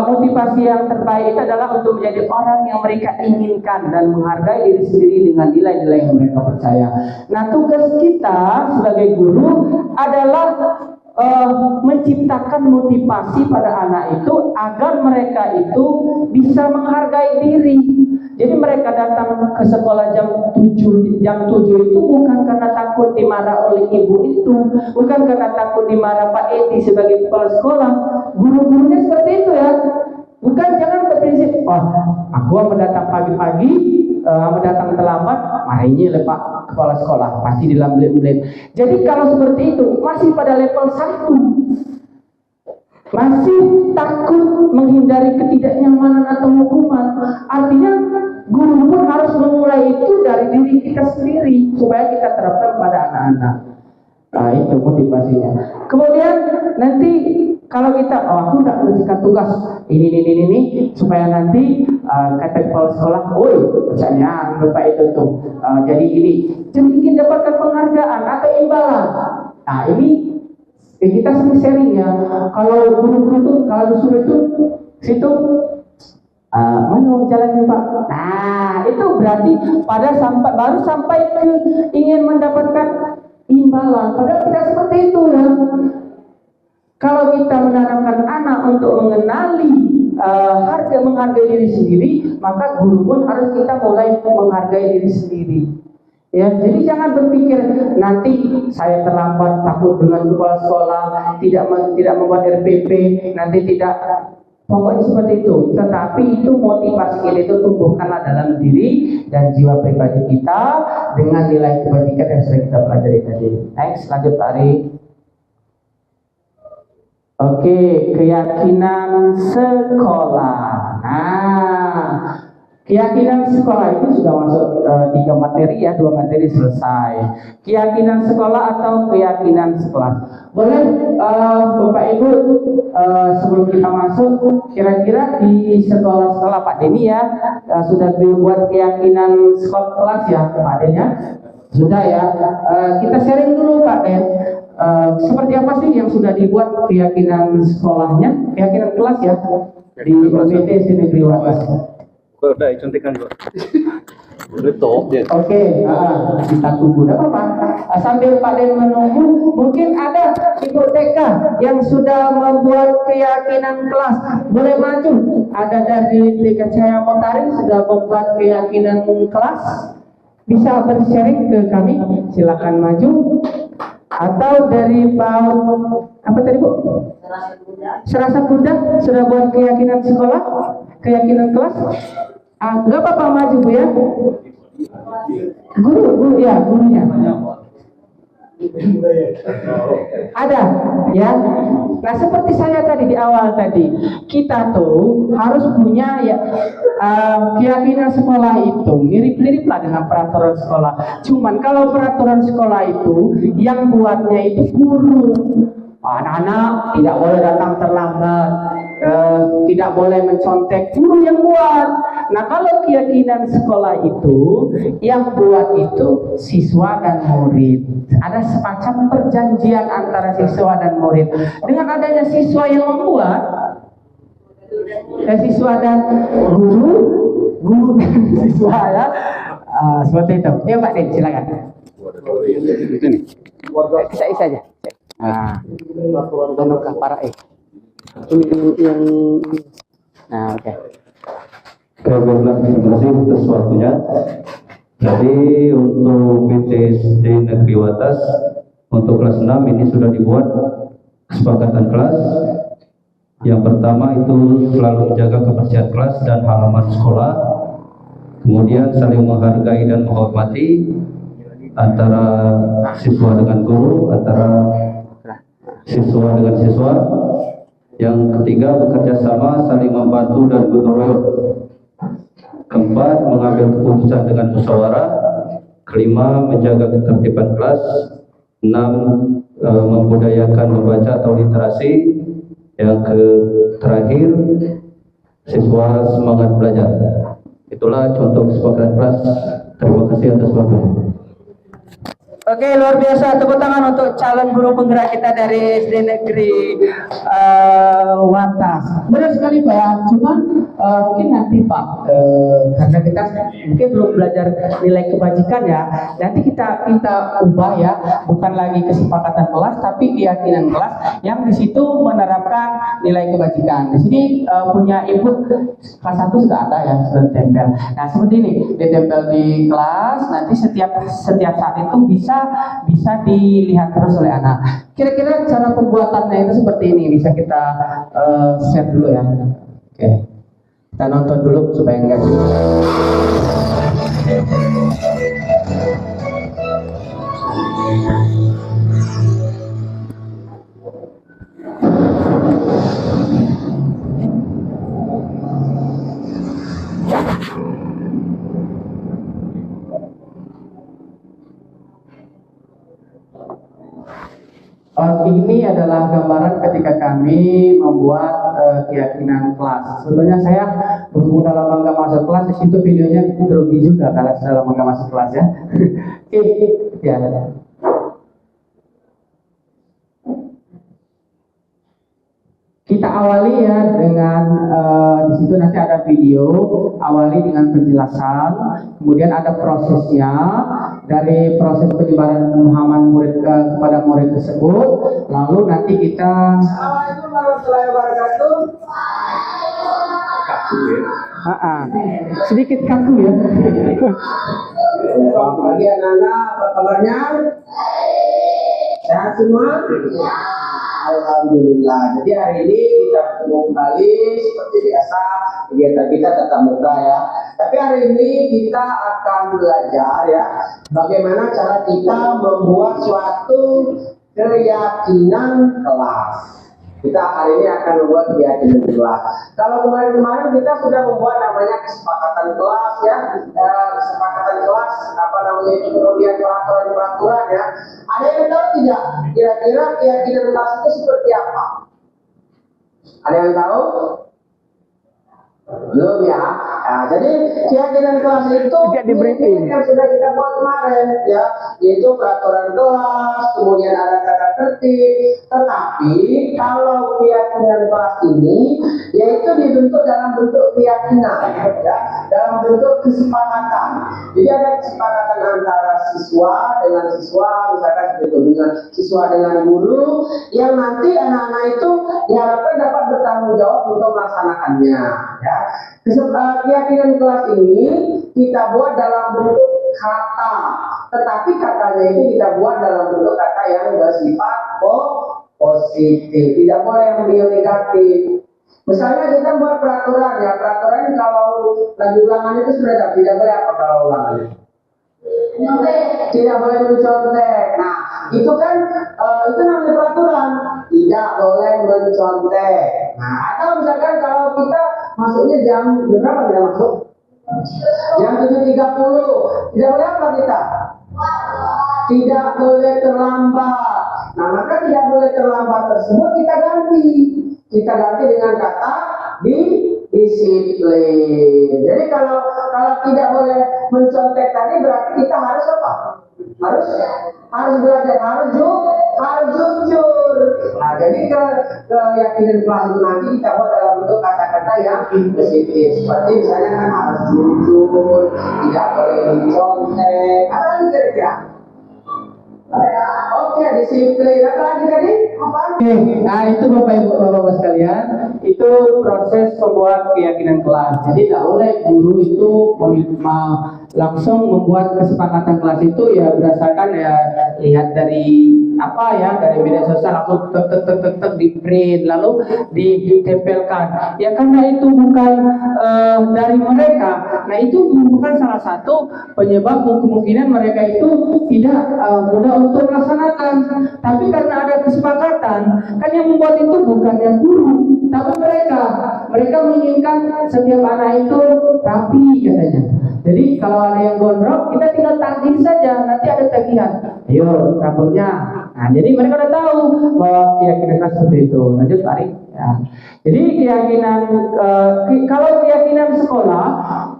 motivasi yang terbaik itu adalah untuk menjadi orang yang mereka inginkan dan menghargai diri sendiri dengan nilai-nilai yang mereka percaya. Nah, tugas kita sebagai guru adalah menciptakan motivasi pada anak itu agar mereka itu bisa menghargai diri. Jadi mereka datang ke sekolah jam 7 itu bukan karena takut dimarah oleh ibu itu, bukan karena takut dimarah Pak Edi sebagai kepala sekolah. Guru-gurunya seperti itu, ya. Bukan, jangan berprinsip, oh, aku mau datang pagi-pagi, mau datang terlambat, marinya oleh Pak kepala sekolah, pasti dilamblet-lamblet. Jadi kalau seperti itu masih pada level 1, masih takut menghindari ketidaknyamanan atau hukuman. Artinya guru pun harus memulai itu dari diri kita sendiri supaya kita terapkan pada anak-anak. Nah, itu motivasinya. Kemudian nanti kalau kita, aku tidak memberikan tugas ini supaya nanti kata kepala sekolah, oi, percayaan lupa itu tuh. Jadi ingin dapatkan penghargaan atau imbalan. Nah, ini kita sering sharing, ya. Kalau guru-guru tuh kalau disuruh itu situ Mana jalannya Pak? Nah, itu berarti baru sampai ke ingin mendapatkan imbalan. Padahal tidak seperti itu ya. Kalau kita menanamkan anak untuk menghargai diri sendiri, maka guru pun harus kita mulai menghargai diri sendiri. Ya, jadi jangan berpikir nanti saya terlambat, takut dengan kepala sekolah, tidak membuat RPP, nanti tidak. Pokoknya seperti itu. Tetapi itu motivasi kita itu tumbuhkanlah dalam diri dan jiwa pribadi kita dengan nilai kebajikan yang sudah kita pelajari tadi. Next, lanjut Pak Ari. Oke, keyakinan sekolah. Nah, keyakinan sekolah itu sudah masuk 3 materi ya, 2 materi selesai. Keyakinan sekolah atau keyakinan sekelas. Boleh Bapak Ibu sebelum kita masuk, kira-kira di sekolah-sekolah Pak Denny ya sudah dibuat keyakinan sekolah kelas ya Pak Den ya? Sudah ya. Kita sharing dulu Pak Den. Seperti apa sih yang sudah dibuat keyakinan sekolahnya, keyakinan kelas ya di UPT SD Negeri Watas? Udah contekan dulu. Oke, kita tunggu, tidak apa-apa. Sambil Pak Den menunggu, mungkin ada ibu TK yang sudah membuat keyakinan kelas, boleh maju. Ada dari TK Cahaya Motarin sudah membuat keyakinan kelas, bisa bersharing ke kami, silakan maju. Atau dari Pak apa tadi Bu? Serasa Bunda sudah buat keyakinan sekolah, keyakinan kelas. Nggak apa-apa maju Bu ya. Guru ya, gurunya. Ada ya. Nah seperti saya tadi di awal tadi, kita tuh harus punya ya keyakinan sekolah itu mirip-mirip lah dengan peraturan sekolah. Cuman kalau peraturan sekolah itu yang buatnya itu guru. Anak-anak tidak boleh datang terlambat, tidak boleh mencontek, guru yang buat. Nah kalau keyakinan sekolah itu yang buat itu siswa dan murid. Ada semacam perjanjian antara siswa dan murid. Dengan adanya siswa yang membuat, siswa dan guru dan siswa ya, seperti itu. Ya Pak Den, silakan. Isa aja. Donokah para ini yang oke. Terima kasih atas waktunya. Jadi untuk PTSD Negeri Watas untuk kelas 6 ini sudah dibuat kesepakatan kelas. Yang pertama itu selalu menjaga kebersihan kelas dan halaman sekolah. Kemudian saling menghargai dan menghormati antara siswa dengan guru, antara siswa dengan siswa. Yang ketiga, bekerja sama, saling membantu dan gotong royong. Keempat, mengambil keputusan dengan musyawarah. Kelima, menjaga ketertiban kelas. 6, membudayakan membaca atau literasi. Yang terakhir, siswa semangat belajar. Itulah contoh kesepakatan kelas. Terima kasih atas waktunya. Oke, luar biasa. Tepuk tangan untuk calon guru penggerak kita dari SD Negeri Watas. Benar sekali Pak ya. Cuman mungkin nanti Pak, karena kita mungkin belum belajar nilai kebajikan ya. Nanti kita ubah ya, bukan lagi kesepakatan kelas, tapi keyakinan kelas yang di situ menerapkan nilai kebajikan. Di sini punya input kelas 1 sudah ada ya, sudah ditempel. Nah seperti ini, ditempel di kelas. Nanti setiap saat itu bisa dilihat terus oleh anak. Kira-kira cara pembuatannya itu seperti ini. Bisa kita share dulu ya. Oke. Kita nonton dulu supaya enggak. Ini adalah gambaran ketika kami membuat keyakinan kelas. Sebetulnya saya berhubung dalam bangga masuk kelas, di situ videonya grogi juga kalau dalam bangga masuk kelas ya. Ya. Kita awali ya dengan di situ nanti ada video, awali dengan penjelasan, kemudian ada prosesnya dari proses penyebaran pemahaman murid kepada murid tersebut, lalu nanti kita Assalamualaikum warahmatullahi wabarakatuh. sedikit kaku ya. Selamat pagi anak-anak, apa kabarnya? Sehat semua? Alhamdulillah. Jadi hari ini kita ketemu kembali seperti biasa, kegiatan kita tetap muka ya. Tapi hari ini kita akan belajar ya bagaimana cara kita membuat suatu keyakinan kelas. Kita hari ini akan membuat keyakinan kelas. Kalau kemarin-kemarin kita sudah membuat namanya kesepakatan kelas ya, kesepakatan kelas apa namanya itu, kemudian peraturan-peraturan ya. Ada yang tahu tidak? Kira-kira keyakinan kelas itu seperti apa? Ada yang tahu? Belum ya. Nah, jadi keyakinan kelas itu yang sudah kita buat kemarin ya, yaitu peraturan kelas, kemudian ada tata tertib. Tetapi kalau keyakinan kelas ini yaitu dibentuk dalam bentuk keyakinan ya, dalam bentuk kesepakatan. Jadi ada kesepakatan antara siswa dengan siswa, misalkan begitu, dengan siswa dengan guru, yang nanti anak-anak itu diharapkan dapat bertanggung jawab untuk melaksanakannya ya. Keyakinan kelas ini kita buat dalam bentuk kata, tetapi katanya ini kita buat dalam bentuk kata yang bersifat positif, tidak boleh yang negatif. Misalnya kita buat peraturan ya, peraturan kalau lagi ulangan itu sebenarnya tidak boleh apa kalau ulangan tidak boleh mencontek. Nah itu kan itu namanya peraturan, tidak boleh mencontek. Nah atau misalkan kalau kita masuknya jam berapa kita masuk? Jam 7.30. Tidak boleh apa kita? Tidak boleh terlambat. Nah maka tidak boleh terlambat tersebut kita ganti. Kita ganti dengan kata disiplin. Jadi kalau tidak boleh mencontek tadi berarti kita harus apa? Harus belajar, harus jujur. Nah, jadi keyakinan kelas itu nanti kita buat dalam bentuk kata-kata yang positif. Seperti misalnya kan harus jujur, tidak boleh mencontek. Apa lagi kira-kira? Oke, disiplin. Apa lagi tadi? Nah itu Bapak Ibu sekalian, itu proses pembuat keyakinan kelas. Jadi tidak boleh guru itu langsung membuat kesepakatan kelas itu ya berdasarkan ya lihat dari apa ya, dari media sosial langsung tek di print lalu ditempelkan. Ya karena itu bukan dari mereka. Nah itu bukan salah satu penyebab kemungkinan mereka itu tidak mudah untuk melaksanakan. Tapi karena ada kesepakatan, kan yang membuat itu bukan yang guru, tapi mereka menginginkan setiap anak itu rapi katanya. Jadi kalau ada yang gondrong, kita tinggal tagih saja, nanti ada tagihan. Ayo rambutnya. Nah, jadi mereka udah tahu bahwa keyakinan seperti itu. Lanjut tarik. Ya. Jadi keyakinan kalau keyakinan sekolah,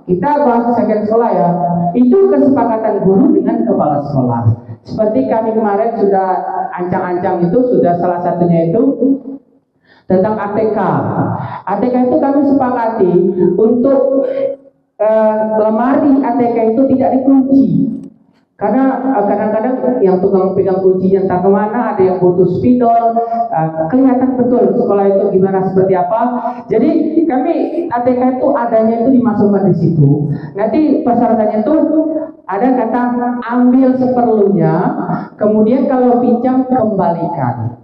kita bahas keyakinan sekolah ya. Itu kesepakatan guru dengan kepala sekolah. Seperti kami kemarin sudah ancang-ancang itu, sudah salah satunya itu tentang ATK. ATK itu kami sepakati untuk lemari ATK itu tidak dikunci. Karena kadang-kadang yang tukang pegang kuncinya entah kemana, ada yang butuh spidol, kelihatan betul sekolah itu gimana seperti apa. Jadi kami ATK itu adanya itu dimasukkan di situ. Nanti persyaratannya itu ada kata ambil seperlunya, kemudian kalau pinjam kembalikan.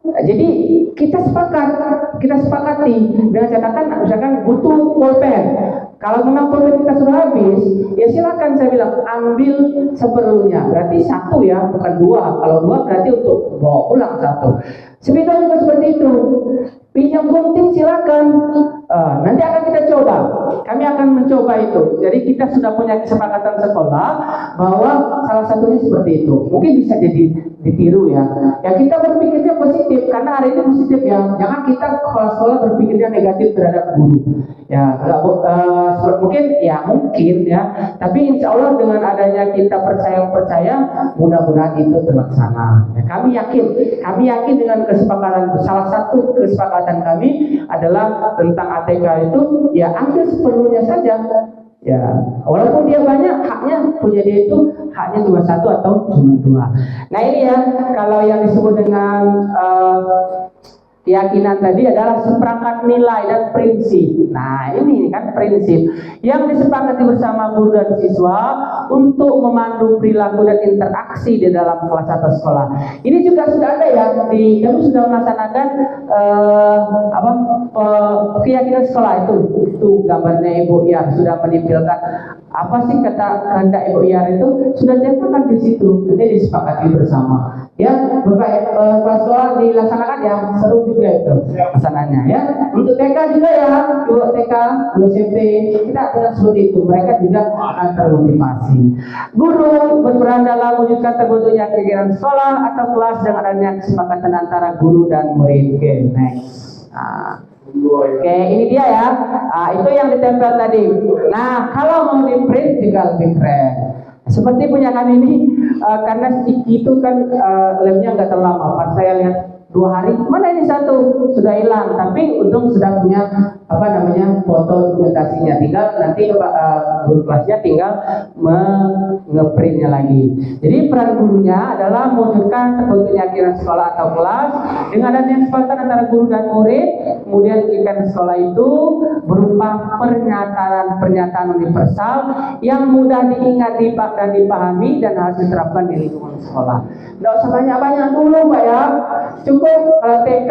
Jadi kita sepakati dengan catatan misalkan butuh pulpen. Kalau memang pulpen kita sudah habis, ya silakan saya bilang ambil seperlunya. Berarti satu ya, bukan dua. Kalau dua berarti untuk bawa pulang satu. Spidol juga seperti itu. Pinjam gunting silakan. Nanti akan kita coba. Kami akan mencoba itu. Jadi kita sudah punya kesepakatan sekolah bahwa salah satunya seperti itu. Mungkin bisa jadi ditiru ya. Ya kita berpikirnya positif karena hari ini positif ya. Jangan kita kepala sekolah berpikirnya negatif terhadap guru. Ya, mungkin ya. Tapi insya Allah dengan adanya kita percaya, mudah-mudahan itu terlaksana. Ya, kami yakin dengan kesepakatan. Salah satu kesepakatan kami adalah tentang ATK itu ya ambil seperlunya saja. Ya, walaupun dia banyak, haknya punya dia itu haknya cuma 1 atau cuma 2. Nah ini ya, kalau yang disebut dengan keyakinan tadi adalah seperangkat nilai dan prinsip. Nah ini kan prinsip yang disepakati bersama guru dan siswa untuk memandu perilaku dan interaksi di dalam kelas atau sekolah. Ini juga sudah ada ya, kami sudah melaksanakan keyakinan sekolah itu gambarnya Ibu Yar sudah menimpilkan apa sih kata kehendak Ibu Yar itu sudah ditetapkan di situ, jadi disepakati bersama. Ya, Bapak kelas sekolah dilaksanakan ya, seru juga itu pelaksananya ya. Untuk TK juga ya, dua TK, dua SMP kita tidak seperti itu. Mereka juga akan termotivasi. Guru berperan dalam mewujudkan terbentuknya kegiatan sekolah atau kelas dengan adanya kesepakatan antara guru dan murid. Oke, next. Oke, ini dia ya. Itu yang ditempel tadi. Nah, kalau mau di print juga lebih keren. Seperti punya kami ini, karena sticky itu kan lemnya nggak terlalu lama. Pas saya lihat 2 hari, mana ini 1 sudah hilang. Tapi untung sudah punya foto dokumentasinya. Tinggal nanti guru kelasnya tinggal ngeprintnya lagi. Jadi peran gurunya adalah mewujudkan terbentuknya kegiatan sekolah atau kelas dengan adanya kesepakatan antara guru dan murid. Kemudian kegiatan sekolah itu berupa pernyataan universal yang mudah diingat, dan dipahami dan harus diterapkan di lingkungan sekolah. Tidak usah banyak-banyak dulu Pak ya. Cukup TK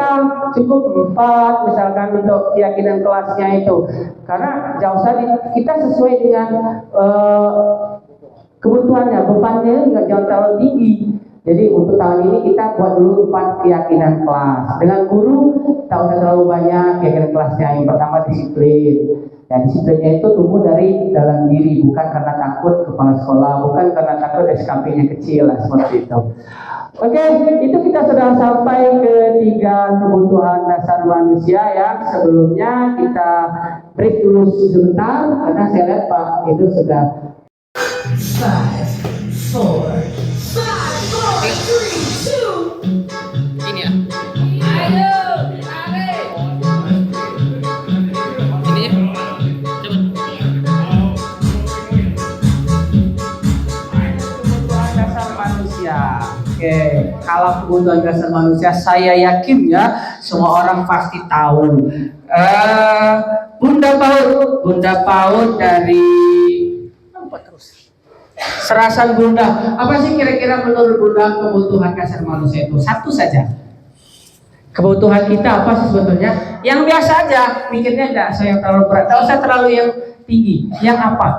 cukup 4 misalkan untuk keyakinan kelasnya itu. Karena jauh saja kita sesuai dengan kebutuhannya, bebannya nggak jangan terlalu tinggi. Jadi untuk tahun ini kita buat dulu 4 keyakinan kelas. Dengan guru tak usah terlalu banyak keyakinan kelasnya. Yang pertama disiplin. Ya, disiplinnya itu tumbuh dari dalam diri, bukan karena takut kepala sekolah, bukan karena takut SKP-nya kecil lah, seperti itu. Oke, itu kita sudah sampai ke 3 kebutuhan dasar manusia ya. Sebelumnya kita break dulu sebentar karena saya lihat Pak itu sudah 5, 4, 3, 2. Ini ya. Ayo, tarik. Ini ya. Kebutuhan dasar manusia. Oke, kalau kebutuhan dasar manusia saya yakin ya semua orang pasti tahu. Bunda PAUD dari Serasan Bunda. Apa sih kira-kira menurut Bunda kebutuhan dasar manusia itu? 1 saja. Kebutuhan kita apa sih sebetulnya? Yang biasa aja, mikirnya enggak usah yang terlalu berat, enggak usah terlalu yang tinggi. Yang apa?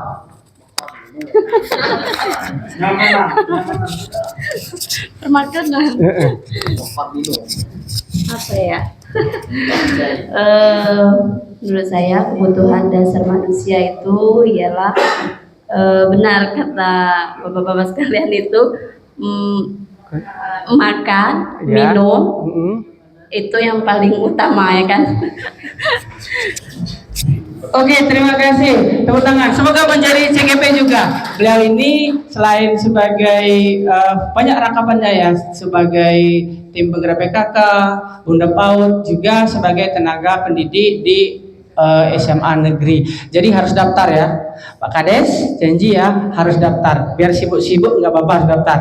Makanan. Apa ya? Menurut saya kebutuhan dasar manusia itu ialah benar kata bapak-bapak sekalian itu makan, minum itu yang paling utama ya kan. Oke, terima kasih. Tepuk tangan. Semoga menjadi CGP juga. Beliau ini selain sebagai banyak rangkapannya ya, sebagai tim penggerak PKK, Bunda PAUD, juga sebagai tenaga pendidik di SMA negeri. Jadi harus daftar ya, Pak Kades. Janji ya harus daftar. Biar sibuk-sibuk nggak apa-apa harus daftar.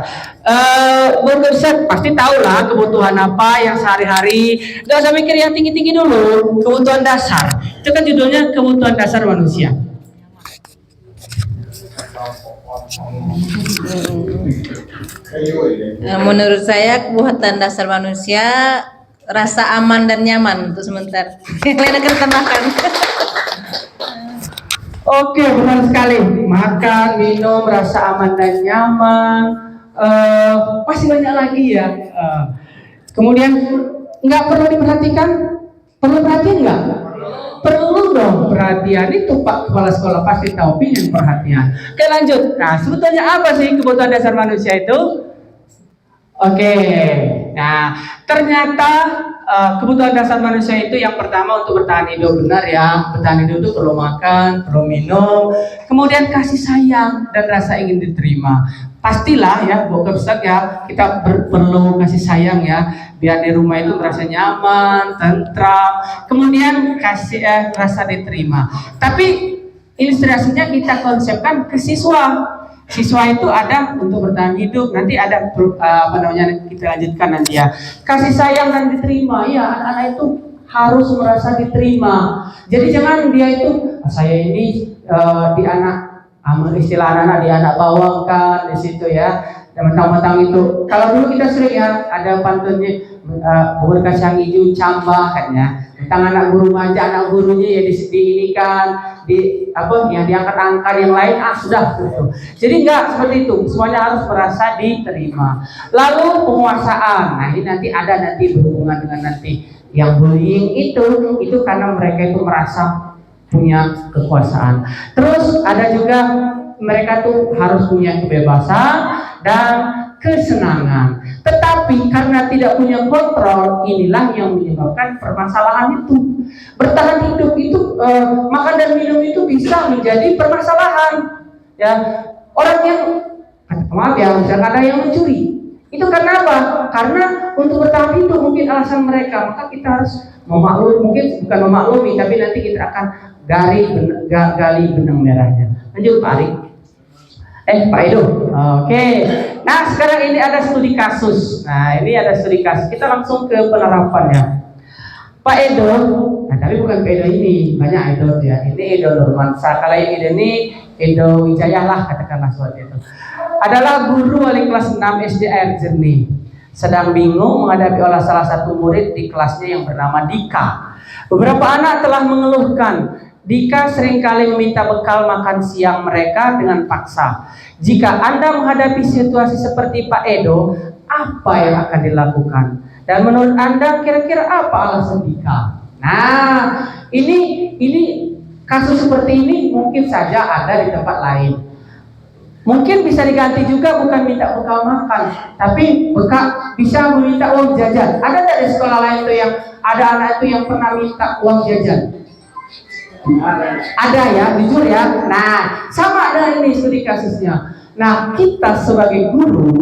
Bu Gurset pasti tahu lah kebutuhan apa yang sehari-hari. Nggak usah mikir yang tinggi-tinggi dulu. Kebutuhan dasar. Itu kan judulnya kebutuhan dasar manusia. Menurut saya kebutuhan dasar manusia rasa aman dan nyaman untuk sebentar. Kalian akan tambahkan. Oke, benar sekali. Makan, minum, rasa aman dan nyaman. Pasti banyak lagi ya. Kemudian nggak perlu diperhatikan? Perlu perhatian nggak? Perlu dong perhatian. Itu Pak Kepala Sekolah pasti tahu pingin perhatian. Oke, lanjut. Nah, sebetulnya apa sih kebutuhan dasar manusia itu? Oke, nah ternyata kebutuhan dasar manusia itu yang pertama untuk bertahan hidup, benar ya. Bertahan hidup itu perlu makan, perlu minum, kemudian kasih sayang dan rasa ingin diterima. Pastilah ya, bokap ya, kita perlu kasih sayang ya, biar di rumah itu merasa nyaman, tentram, kemudian kasih rasa diterima. Tapi ilustrasinya kita konsepkan ke siswa. Siswa itu ada untuk bertahan hidup, nanti ada kita lanjutkan nanti ya. Kasih sayang dan diterima, ya anak-anak itu harus merasa diterima. Jadi jangan dia itu saya ini di anak istilah anak-anak di anak bawang kan di situ ya. Dan mentang-mentang itu, kalau dulu kita sering ya ada pantunnya bubur kacang hijau cambah kan ya. Tentang anak guru aja, anak gurunya ya diinikan, yang diangkat-angkat, yang lain sudah gitu. Jadi enggak seperti itu, semuanya harus merasa diterima. Lalu penguasaan, nah ini nanti berhubungan dengan nanti yang bullying itu karena mereka itu merasa punya kekuasaan. Terus ada juga mereka tuh harus punya kebebasan dan kesenangan. Tetapi karena tidak punya kontrol, inilah yang menyebabkan permasalahan itu. Bertahan hidup itu, makan dan minum itu bisa menjadi permasalahan. Ya, orang yang misalnya ada yang mencuri, itu karena apa? Karena untuk bertahan hidup mungkin alasan mereka, maka kita harus memaklumi, mungkin bukan memaklumi, tapi nanti kita akan gali benang merahnya. Lanjut Pak Arik. Pak Edo. Oke. Nah, sekarang ini ada studi kasus. Nah, ini ada studi kasus. Kita langsung ke penerapannya. Pak Edo, tapi bukan Pak Edo ini, banyak Edo ya. Ini Edo Nurmansa. Kalau ini Edo Wijaya lah katakanlah seperti itu. Adalah guru wali kelas 6 SD Air Jernih. Sedang bingung menghadapi olah salah satu murid di kelasnya yang bernama Dika. Beberapa anak telah mengeluhkan Dika seringkali meminta bekal makan siang mereka dengan paksa. Jika Anda menghadapi situasi seperti Pak Edo, apa yang akan dilakukan? Dan menurut Anda kira-kira apa alasan Dika? Nah, ini kasus seperti ini mungkin saja ada di tempat lain. Mungkin bisa diganti juga, bukan minta bekal makan, tapi bisa meminta uang jajan. Ada dari sekolah lain tuh yang ada anak itu yang pernah minta uang jajan? Ada ya, jujur ya. Nah, sama ada ini studi kasusnya. Nah, kita sebagai guru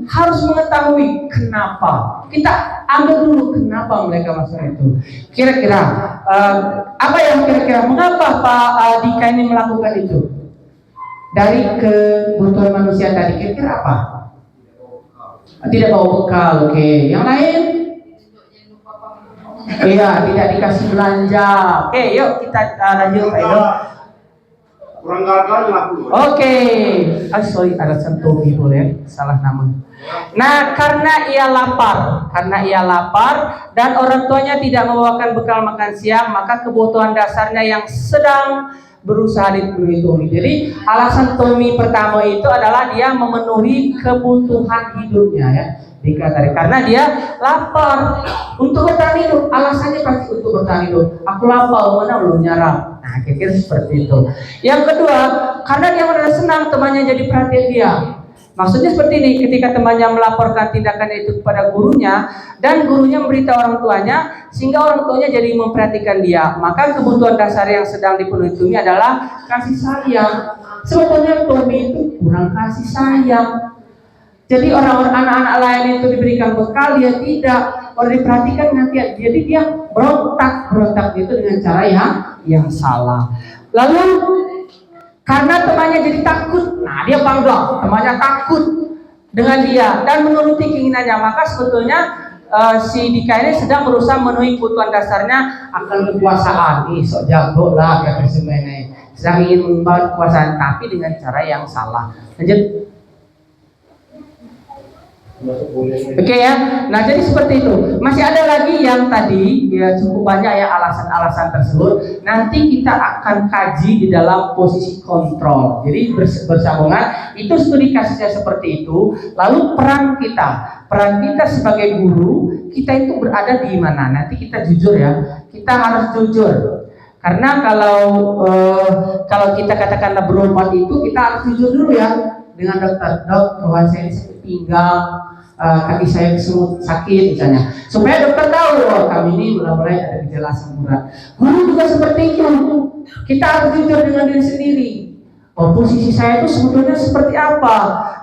harus mengetahui kenapa. Kita ambil dulu kenapa mereka masuk itu. Kira-kira apa yang kira-kira mengapa Pak Dika ini melakukan itu? Dari kebutuhan manusia tadi, kira-kira apa? Tidak bawa bekal, oke. Yang lain? Iya, tidak dikasih belanja. Oke, yuk kita lanjut Pak Edo. Kurang gagal Oke. Sorry, ada sentuh gitu ya, salah nama. Nah, karena ia lapar dan orang tuanya tidak membawakan bekal makan siang, maka kebutuhan dasarnya yang sedang berusaha dipenuhi. Jadi alasan Tommy pertama itu adalah dia memenuhi kebutuhan hidupnya ya. Karena dia lapar untuk bertahan hidup, alasannya pasti untuk bertahan hidup. Aku lapar, mana belum nyarap. Nah, kira-kira seperti itu. Yang kedua, karena dia merasa senang temannya jadi perhatian dia. Maksudnya seperti ini, ketika temannya melaporkan tindakan itu kepada gurunya dan gurunya memberitahu orang tuanya, sehingga orang tuanya jadi memperhatikan dia, maka kebutuhan dasar yang sedang dipenuhi Tommy adalah kasih sayang. Sebetulnya Tommy itu kurang kasih sayang. Jadi orang-orang anak-anak lain itu diberikan bekal, dia tidak. Kalau diperhatikan nanti, jadi dia berontak itu dengan cara yang salah. Lalu karena temannya jadi takut, nah dia bangga, temannya takut dengan dia dan menuruti keinginannya, maka sebetulnya si Dika ini sedang berusaha memenuhi kebutuhan dasarnya akan kekuasaan. Sok jago lah kata semuanya. Sedang ingin membawa kekuasaan, tapi dengan cara yang salah. Lanjut. Oke ya, nah jadi seperti itu. Masih ada lagi yang tadi ya, cukup banyak ya alasan-alasan tersebut. Nanti kita akan kaji di dalam posisi kontrol. Jadi bersambungan. Itu studi kasusnya seperti itu. Lalu peran kita sebagai guru, kita itu berada di mana? Nanti kita jujur ya. Kita harus jujur. Karena kalau kita katakanlah berobat itu, kita harus jujur dulu ya dengan dokter. Dok, bahwa saya tinggal kaki saya kesemut sakit misalnya, supaya dokter tahu oh kami ini mulai ada gejala asam urat. Guru juga seperti itu, kita harus jujur dengan diri sendiri. Oh, posisi saya itu sebetulnya seperti apa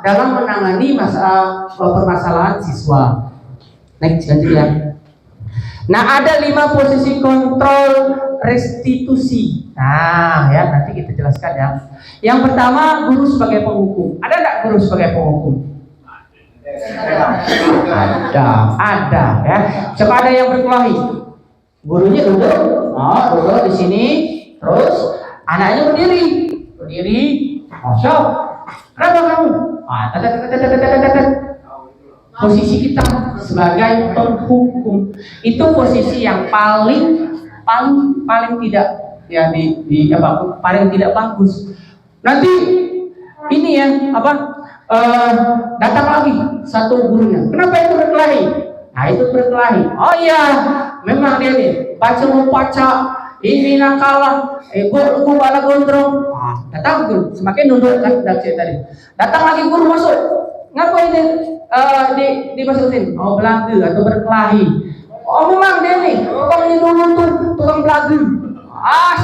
dalam menangani permasalahan siswa. Next lanjut ya. Nah, ada 5 posisi kontrol restitusi. Nah, ya nanti kita jelaskan ya. Yang pertama, guru sebagai penghukum. Ada nggak guru sebagai penghukum? Ada ya. Coba ada yang berkelahi. Gurunya duduk, duduk di sini, terus anaknya berdiri, masuk. Kenapa kamu? Posisi kita sebagai penghukum itu posisi yang paling tidak ya paling tidak bagus. Nanti ini ya datang lagi satu gurunya. Kenapa itu berkelahi? Nah itu berkelahi. Oh iya, memang dia nih baca ini nakalah, guru bala gondrong. Datang guru, semakin nunduk kan tadi. Datang lagi guru masuk. Ngapain dia dimasukin? Oh belagu atau berkelahi. Oh memang dia nih, pokoknya dulu tuh tukang belagu.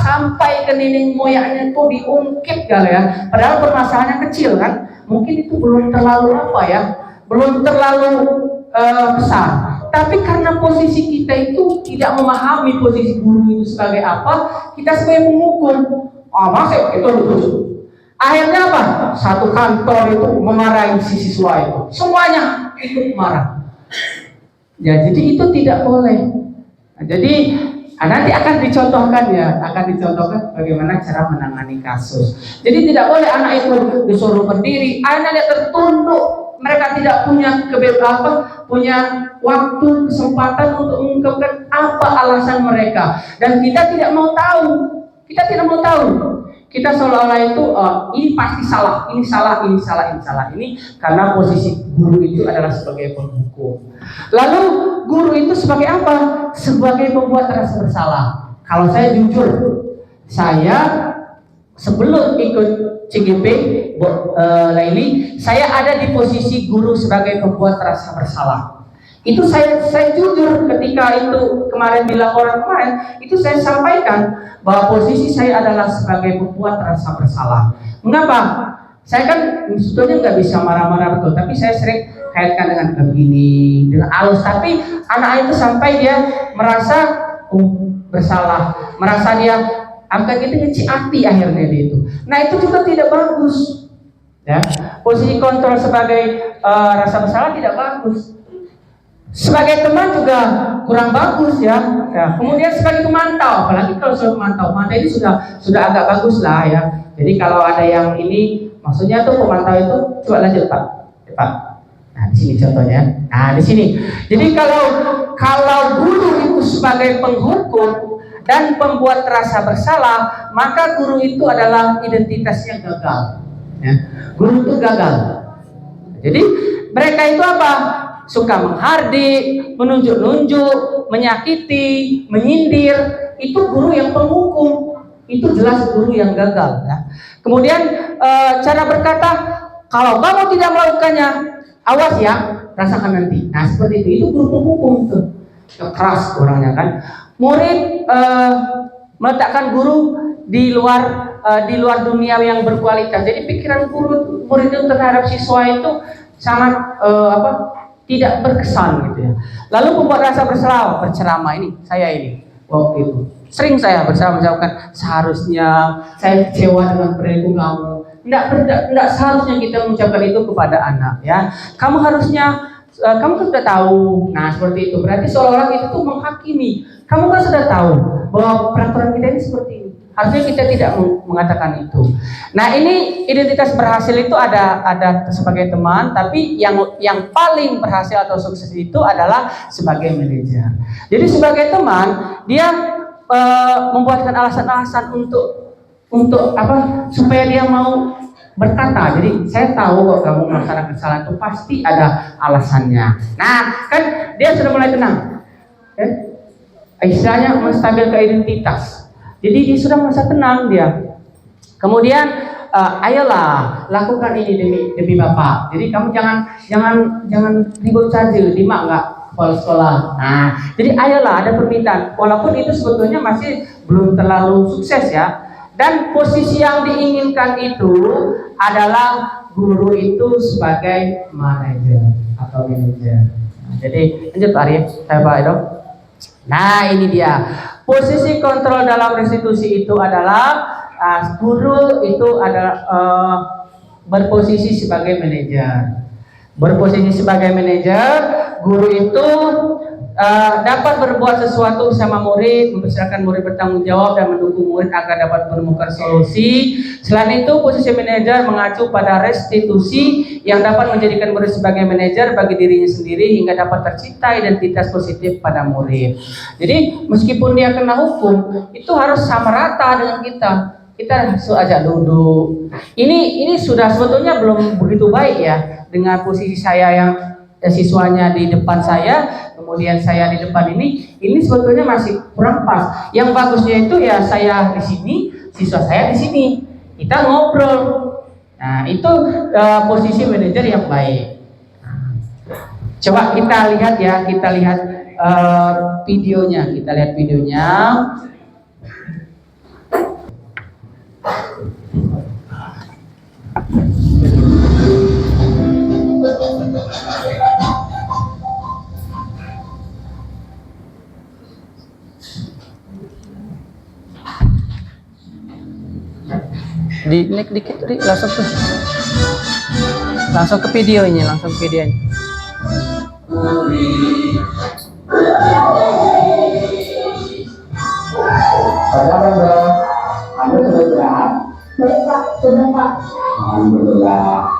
Sampai ke nenek moyangnya tuh diungkit kali ya. Padahal permasalahannya kecil kan. Mungkin itu belum terlalu belum terlalu besar. Tapi karena posisi kita itu tidak memahami posisi guru itu sebagai apa, kita sebagai penghukum. Masa itu lucu. Akhirnya apa? Satu kantor itu memarahi si siswa itu. Semuanya ikut marah. Ya, jadi itu tidak boleh. Nah, jadi nanti akan dicontohkan bagaimana cara menangani kasus. Jadi tidak boleh anak itu disuruh berdiri, anak tertunduk. Mereka tidak punya punya waktu, kesempatan untuk mengungkapkan apa alasan mereka. Dan kita tidak mau tahu. Kita seolah-olah itu ini pasti salah, ini karena posisi guru itu adalah sebagai penghukum. Lalu guru itu sebagai apa? Sebagai pembuat rasa bersalah. Kalau saya jujur, saya sebelum ikut CGP Laili, saya ada di posisi guru sebagai pembuat rasa bersalah. Itu saya jujur ketika itu kemarin di laporan kemarin itu saya sampaikan bahwa posisi saya adalah sebagai pembuat rasa bersalah. Mengapa? Saya kan sebetulnya nggak bisa marah-marah betul, tapi saya sering kaitkan dengan begini, dengan halus. Tapi anak itu sampai dia merasa bersalah, merasa dia angka gitu ngeci akhirnya dia itu. Nah itu juga tidak bagus. Ya, posisi kontrol sebagai rasa bersalah tidak bagus. Sebagai teman juga kurang bagus ya. Kemudian sebagai pemantau, apalagi kalau sudah pemantau ini sudah agak bagus lah ya. Jadi kalau ada yang ini, maksudnya tuh pemantau itu, coba lanjut Pak. Nah di sini contohnya. Nah di sini. Jadi kalau guru itu sebagai penghukum dan pembuat rasa bersalah, maka guru itu adalah identitasnya gagal. Ya. Guru itu gagal. Jadi mereka itu apa? Suka menghardik, menunjuk-nunjuk, menyakiti, menyindir. Itu guru yang penghukum. Itu jelas guru yang gagal. Ya. Kemudian cara berkata, kalau kamu tidak melakukannya, awas ya, rasakan nanti. Nah seperti itu guru penghukum itu. Keras orangnya kan. Murid meletakkan guru di luar dunia yang berkualitas. Jadi pikiran murid itu terhadap siswa itu sangat tidak berkesan gitu ya. Lalu pembuat rasa berceramah saya waktu itu sering saya menjawabkan seharusnya saya kecewa dengan perilaku kamu. Tidak seharusnya kita mengucapkan itu kepada anak ya. Kamu harusnya kamu kan sudah tahu. Nah seperti itu berarti seolah-olah kita tuh menghakimi. Kamu kan sudah tahu bahwa peraturan kita ini seperti ini. Harusnya kita tidak mengatakan itu. Nah ini identitas berhasil itu ada sebagai teman, tapi yang paling berhasil atau sukses itu adalah sebagai manajer. Jadi sebagai teman dia membuatkan alasan-alasan untuk apa supaya dia mau berkata. Jadi saya tahu kok kamu melaksanakan kesalahan itu pasti ada alasannya. Nah kan dia sudah mulai tenang. Istilahnya menstabilkan identitas. Jadi dia sudah merasa tenang dia. Kemudian ayolah lakukan ini demi Bapak. Jadi kamu jangan ribut saja, Dimak nggak kepala sekolah. Nah, jadi ayolah ada permintaan. Walaupun itu sebetulnya masih belum terlalu sukses ya. Dan posisi yang diinginkan itu adalah guru itu sebagai manajer atau manajer. Nah, jadi lanjut Pak Arif, saya Pak Edo. Nah ini dia posisi kontrol dalam restitusi itu adalah guru itu adalah berposisi sebagai manajer. Berposisi sebagai manajer, guru itu dapat berbuat sesuatu sama murid, mempersilahkan murid bertanggung jawab dan mendukung murid agar dapat menemukan solusi. Selain itu, posisi manajer mengacu pada restitusi yang dapat menjadikan murid sebagai manajer bagi dirinya sendiri hingga dapat tercipta identitas positif pada murid. Jadi, meskipun dia kena hukum, itu harus sama rata dengan kita. Kita ajak duduk. Ini sudah sebetulnya belum begitu baik ya dengan posisi saya yang siswanya di depan saya, kemudian saya di depan ini sebetulnya masih kurang pas. Yang bagusnya itu ya saya di sini, siswa saya di sini, kita ngobrol. Nah itu posisi manajer yang baik. Coba kita lihat ya, videonya, Di klik dikit langsung ke videonya, Alhamdulillah.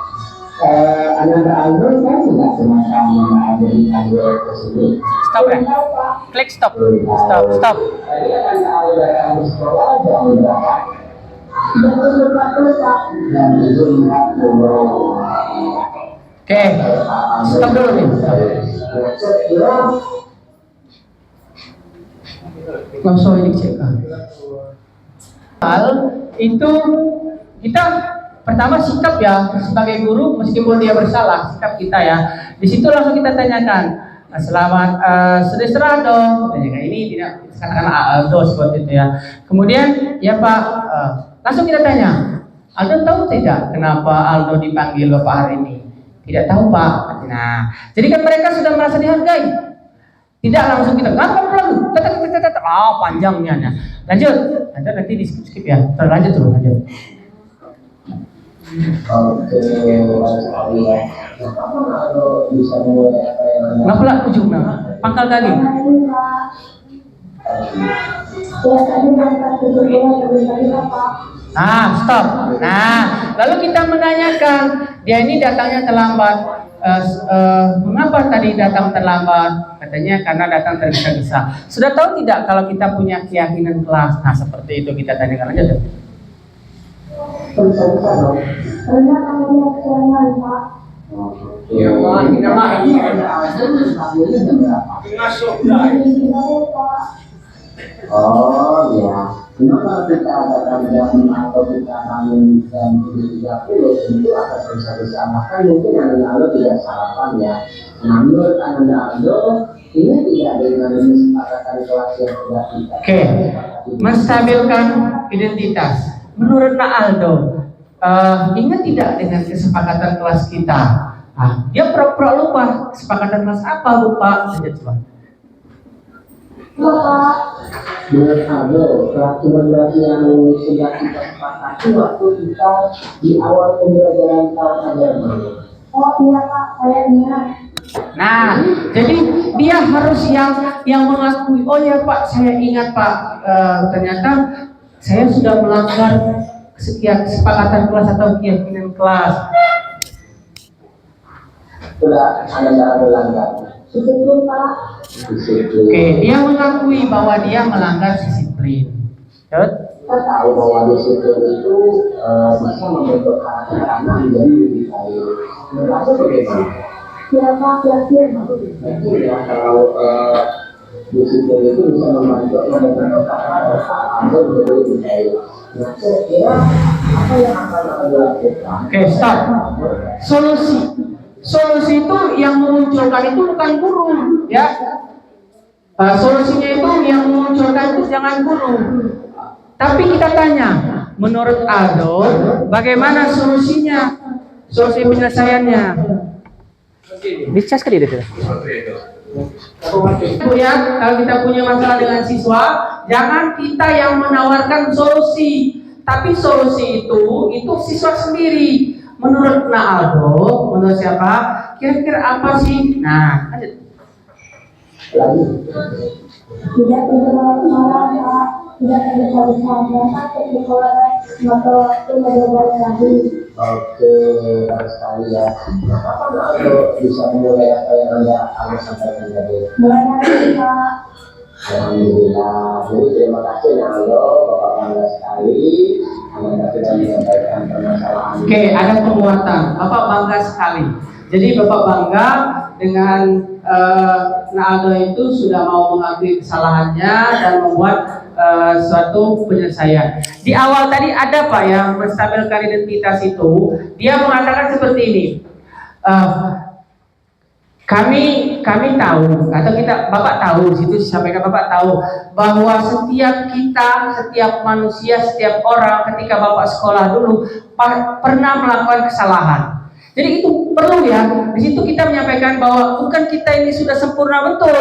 Ananda Aldo kan tidak sama-sama mengadili Aldo tersebut. Stop ya, klik stop. Tadi Ananda Aldo yang di sekolah jam berapa? Jam 7.40. Oke, stop dulu nih. Langsung ini cek. Hal itu kita pertama sikap ya sebagai guru meskipun dia bersalah, sikap kita ya. Di situ langsung kita tanyakan, selamat sejahtera dong. Tanyakan ini tidak katakan Aldo seperti itu ya. Kemudian ya Pak, langsung kita tanya, Aldo tahu tidak kenapa Aldo dipanggil Bapak hari ini? Tidak tahu Pak. Nah, jadi kan mereka sudah merasa dihargai. Tidak langsung kita ngapa panjangnya. Nah, lanjut nanti di skip ya. Lanjut. Nggak pula ujungnya pangkal kaki. Stop. Nah, lalu kita menanyakan dia ini datangnya terlambat. Mengapa tadi datang terlambat? Katanya karena datang tergesa-gesa. Sudah tahu tidak kalau kita punya keyakinan kelas? Nah, seperti itu kita tanyakan aja. Oh ya, kenapa kita adakan jam atau kita bangun jam 7.30 itu akan bisa maka mungkin Ananda Aldo tidak sarapan ya. Namun Ananda Aldo ini tidak dengan kesepakatan kelas yang sudah kita. Oke, menstabilkan identitas. Menurut Nak Aldo, ingat tidak dengan kesepakatan kelas kita? Dia pura-pura lupa kesepakatan kelas apa, Bapak? Coba. Menurut Aldo, peraturan yang sudah kita sepakati waktu kita di awal pembelajaran tahun agama. Oh iya Pak, saya ingat. Nah, jadi dia harus yang mengakui. Oh ya Pak, saya ingat Pak. Ternyata saya sudah melanggar sekian kesepakatan kelas atau keyakinan kelas. Sudah ada melanggar. Disiplin Pak. Oke, dia mengakui bahwa dia melanggar disiplin. Kita tahu bahwa disiplin itu bisa membentuk karakter anak menjadi lebih baik. Menurut bagaimana? Ya Pak, yakin ya kalau disiplin itu bisa membentuk karakter anak menjadi lebih baik. Nah, kira-kira apa yang akan Anda lakukan? Oke, stop. Solusi itu yang memunculkan itu bukan guru, ya. Solusinya itu yang memunculkan itu jangan guru. Tapi kita tanya, menurut Aldo, bagaimana solusinya? Solusi penyelesaiannya? Dicas ke dia itu. Bu ya, kalau kita punya masalah dengan siswa, jangan kita yang menawarkan solusi, tapi solusi itu siswa sendiri. Menurut Aldo, menurut siapa? Kira-kira apa sih? Nah, tidak marah, tidak bisa di sekolah, maka waktu belajar lagi. Oke, bagus sekali ya. Apa Anda bisa memulai apa yang Anda sampaikan tadi? Mulai lagi, Pak. Alhamdulillah. Jadi terima kasih Nalo, Bapak bangga sekali. Anda sudah menyampaikan permasalahan. Oke, ada penguatan. Bapak bangga sekali. Jadi Bapak bangga dengan Aldo itu sudah mau mengakui kesalahannya dan membuat suatu penyelesaian. Di awal tadi ada Pak yang menstabilkan identitas itu, dia mengatakan seperti ini. Kami tahu atau Bapak tahu, situ disampaikan Bapak tahu bahwa setiap manusia, setiap orang ketika Bapak sekolah dulu pernah melakukan kesalahan. Jadi itu perlu ya. Di situ kita menyampaikan bahwa bukan kita ini sudah sempurna betul.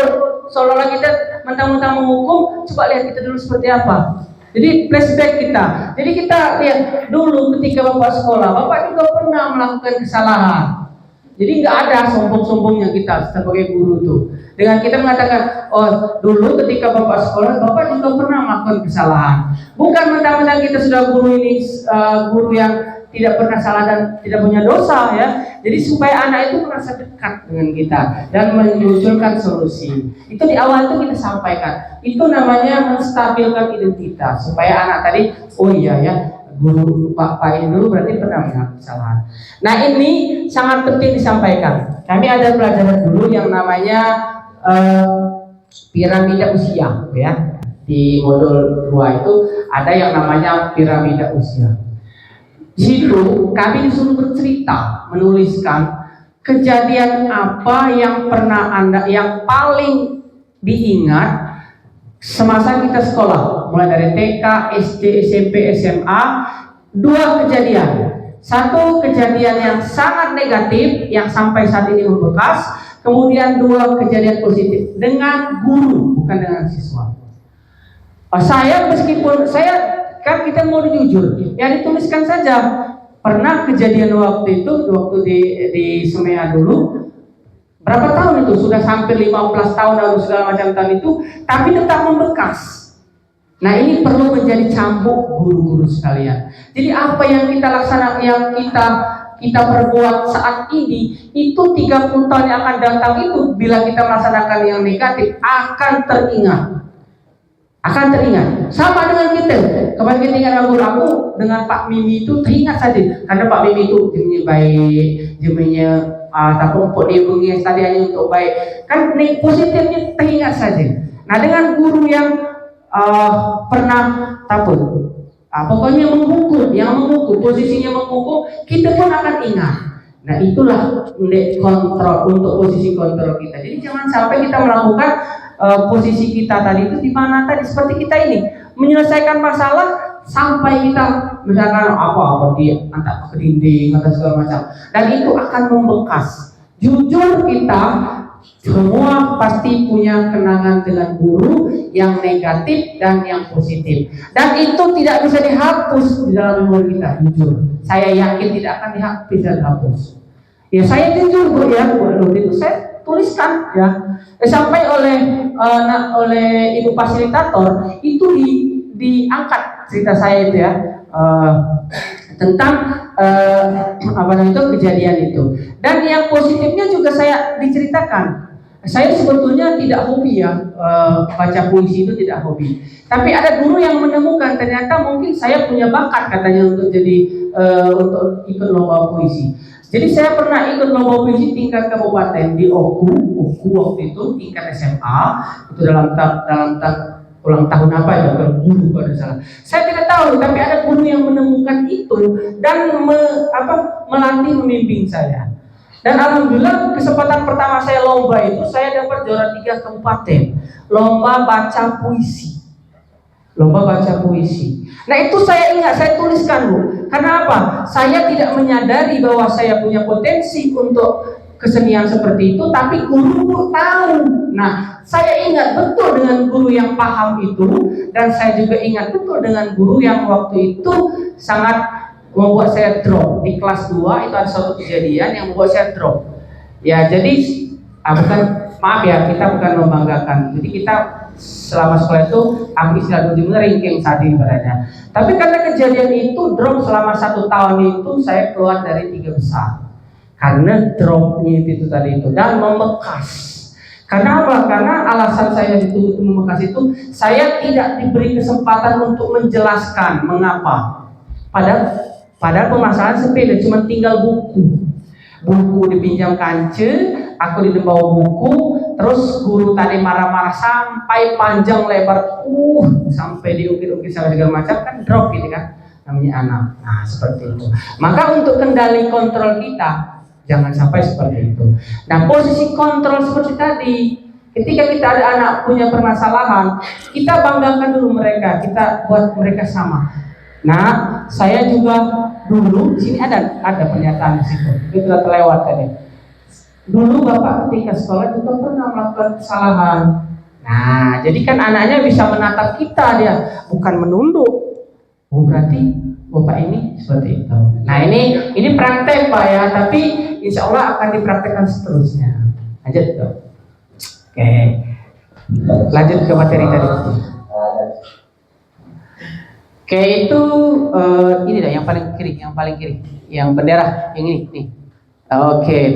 Seolah-olah kita mentang-mentang menghukum, coba lihat kita dulu seperti apa. Jadi flashback kita. Jadi kita lihat dulu ketika Bapak sekolah, Bapak juga pernah melakukan kesalahan. Jadi nggak ada sombong-sombongnya kita sebagai guru tuh. Dengan kita mengatakan, oh dulu ketika Bapak sekolah, Bapak juga pernah melakukan kesalahan. Bukan mentang-mentang kita sudah guru ini guru yang tidak pernah salah dan tidak punya dosa ya. Jadi supaya anak itu merasa dekat dengan kita dan menunjukkan solusi. Itu di awal itu kita sampaikan. Itu namanya menstabilkan identitas supaya anak tadi, oh iya ya, guru Pak ini dulu berarti pernah melakukan kesalahan. Nah ini sangat penting disampaikan. Kami ada pelajaran dulu yang namanya piramida usia ya. Di modul 2 itu ada yang namanya piramida usia. Di situ kami disuruh bercerita, menuliskan kejadian apa yang pernah yang paling diingat semasa kita sekolah, mulai dari TK, SD, SMP, SMA. 2 kejadian. Satu kejadian yang sangat negatif yang sampai saat ini membekas, kemudian 2 kejadian positif dengan guru, bukan dengan siswa. Saya kan kita mau jujur, ya dituliskan saja. Pernah kejadian waktu di Semea dulu, berapa tahun itu? Sudah hampir 15 tahun lalu segala macam tahun itu, tapi tetap membekas. Nah ini perlu menjadi cambuk guru-guru sekalian. Jadi apa yang kita laksanakan, yang kita perbuat saat ini, itu 30 tahun yang akan datang itu, bila kita melaksanakan yang negatif, akan teringat. Sama dengan kita. Kemarin kita ingat guru aku dengan Pak Mimi itu teringat saja, karena Pak Mimi itu jemnya baik, jemnya tapi untuk dia bengi tadi hanya untuk baik, kan positifnya teringat saja. Nah dengan guru yang pernah takut, pokoknya menghukum, posisinya menghukum, kita pun akan ingat. Nah itulah kontrol untuk posisi kontrol kita. Jadi jangan sampai kita melakukan posisi kita tadi itu di mana tadi seperti kita ini menyelesaikan masalah sampai kita misalkan apa dia antar ke dinding atau segala macam, dan itu akan membekas. Jujur kita semua pasti punya kenangan dengan guru yang negatif dan yang positif, dan itu tidak bisa dihapus di dalam memori kita. Jujur, saya yakin tidak akan dihapus. Ya saya jujur Bu ya, itu saya tuliskan ya. Sampai oleh ibu fasilitator itu diangkat cerita saya itu ya, tentang kejadian itu. Dan yang positifnya juga saya diceritakan. Saya sebetulnya tidak hobi ya, baca puisi itu tidak hobi. Tapi ada guru yang menemukan ternyata mungkin saya punya bakat katanya untuk untuk ikut lomba puisi. Jadi saya pernah ikut lomba puisi tingkat kabupaten di Oku waktu itu tingkat SMA, itu dalam ulang tahun apa ya kalau guru kalau tidak salah. Saya tidak tahu, tapi ada guru yang menemukan itu dan melatih membimbing saya. Dan alhamdulillah kesempatan pertama saya lomba itu saya dapat juara 3 kabupaten, lomba baca puisi. Lomba baca puisi. Nah itu saya ingat, saya tuliskan Bu. Karena apa? Saya tidak menyadari bahwa saya punya potensi untuk kesenian seperti itu, tapi guru tahu. Nah, saya ingat betul dengan guru yang paham itu, dan saya juga ingat betul dengan guru yang waktu itu sangat membuat saya drop. Di kelas 2 itu ada suatu kejadian yang membuat saya drop. Ya, jadi maaf ya, kita bukan membanggakan. Jadi kita selama sekolah itu aku istilah dulu ringking saat ini berada. Tapi karena kejadian itu drop selama 1 tahun itu saya keluar dari 3 besar. Karena dropnya itu tadi itu dan membekas. Karena apa? Karena alasan saya itu membekas itu saya tidak diberi kesempatan untuk menjelaskan mengapa. Padahal permasalahan sepeda cuma tinggal buku. Buku dipinjam kance, aku dibawa buku, terus guru tadi marah-marah sampai panjang lebar, sampai diukir-ukir segala macam kan drop gitu kan, namanya anak. Nah seperti itu. Maka untuk kendali kontrol kita jangan sampai seperti itu. Nah posisi kontrol seperti tadi, ketika kita ada anak punya permasalahan, kita banggakan dulu mereka, kita buat mereka sama. Nah, saya juga dulu di sini ada pernyataan di situ. Itu sudah terlewat tadi. Dulu Bapak ketika sekolah juga pernah melakukan kesalahan. Nah, jadi kan anaknya bisa menatap kita dia, bukan menunduk. Oh, berarti Bapak ini seperti itu. Nah, ini praktek Pak ya, tapi insya Allah akan dipraktekkan seterusnya. Lanjut tuh. Oke. Lanjut ke materi tadi. Oke, itu ini dah yang paling kiri, yang bendera yang ini nih. Oke.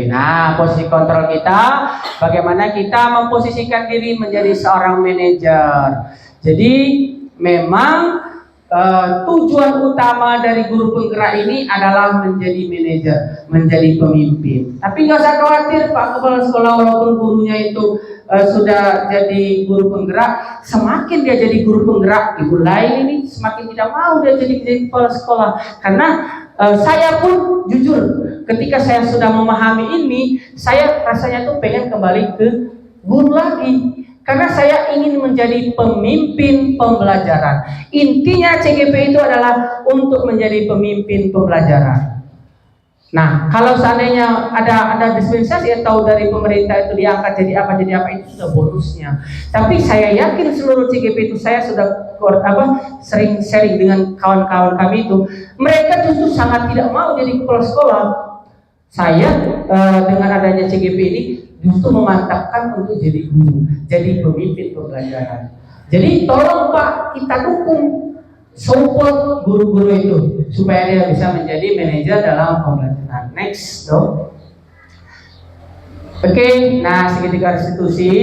Nah, posisi kontrol kita, bagaimana kita memposisikan diri menjadi seorang manajer. Jadi memang tujuan utama dari guru penggerak ini adalah menjadi manajer, menjadi pemimpin. Tapi nggak usah khawatir Pak Kepala Sekolah, walaupun gurunya itu sudah jadi guru penggerak, semakin dia jadi guru penggerak, ibu lain ini semakin tidak mau dia jadi kepala sekolah. Karena saya pun jujur, ketika saya sudah memahami ini, saya rasanya tuh pengen kembali ke guru lagi. Karena saya ingin menjadi pemimpin pembelajaran. Intinya CGP itu adalah untuk menjadi pemimpin pembelajaran. Nah, kalau seandainya ada dispensasi atau dari pemerintah itu diangkat jadi apa itu sudah bonusnya. Tapi saya yakin seluruh CGP itu, saya sudah sering sharing dengan kawan-kawan kami itu, mereka justru sangat tidak mau jadi kepala sekolah. Saya dengan adanya CGP ini justru memantapkan untuk jadi guru, jadi pemimpin pembelajaran. Jadi tolong Pak, kita dukung, support guru-guru itu supaya dia bisa menjadi manajer dalam pembelajaran. Next dong. Oke, nah segitiga restitusi.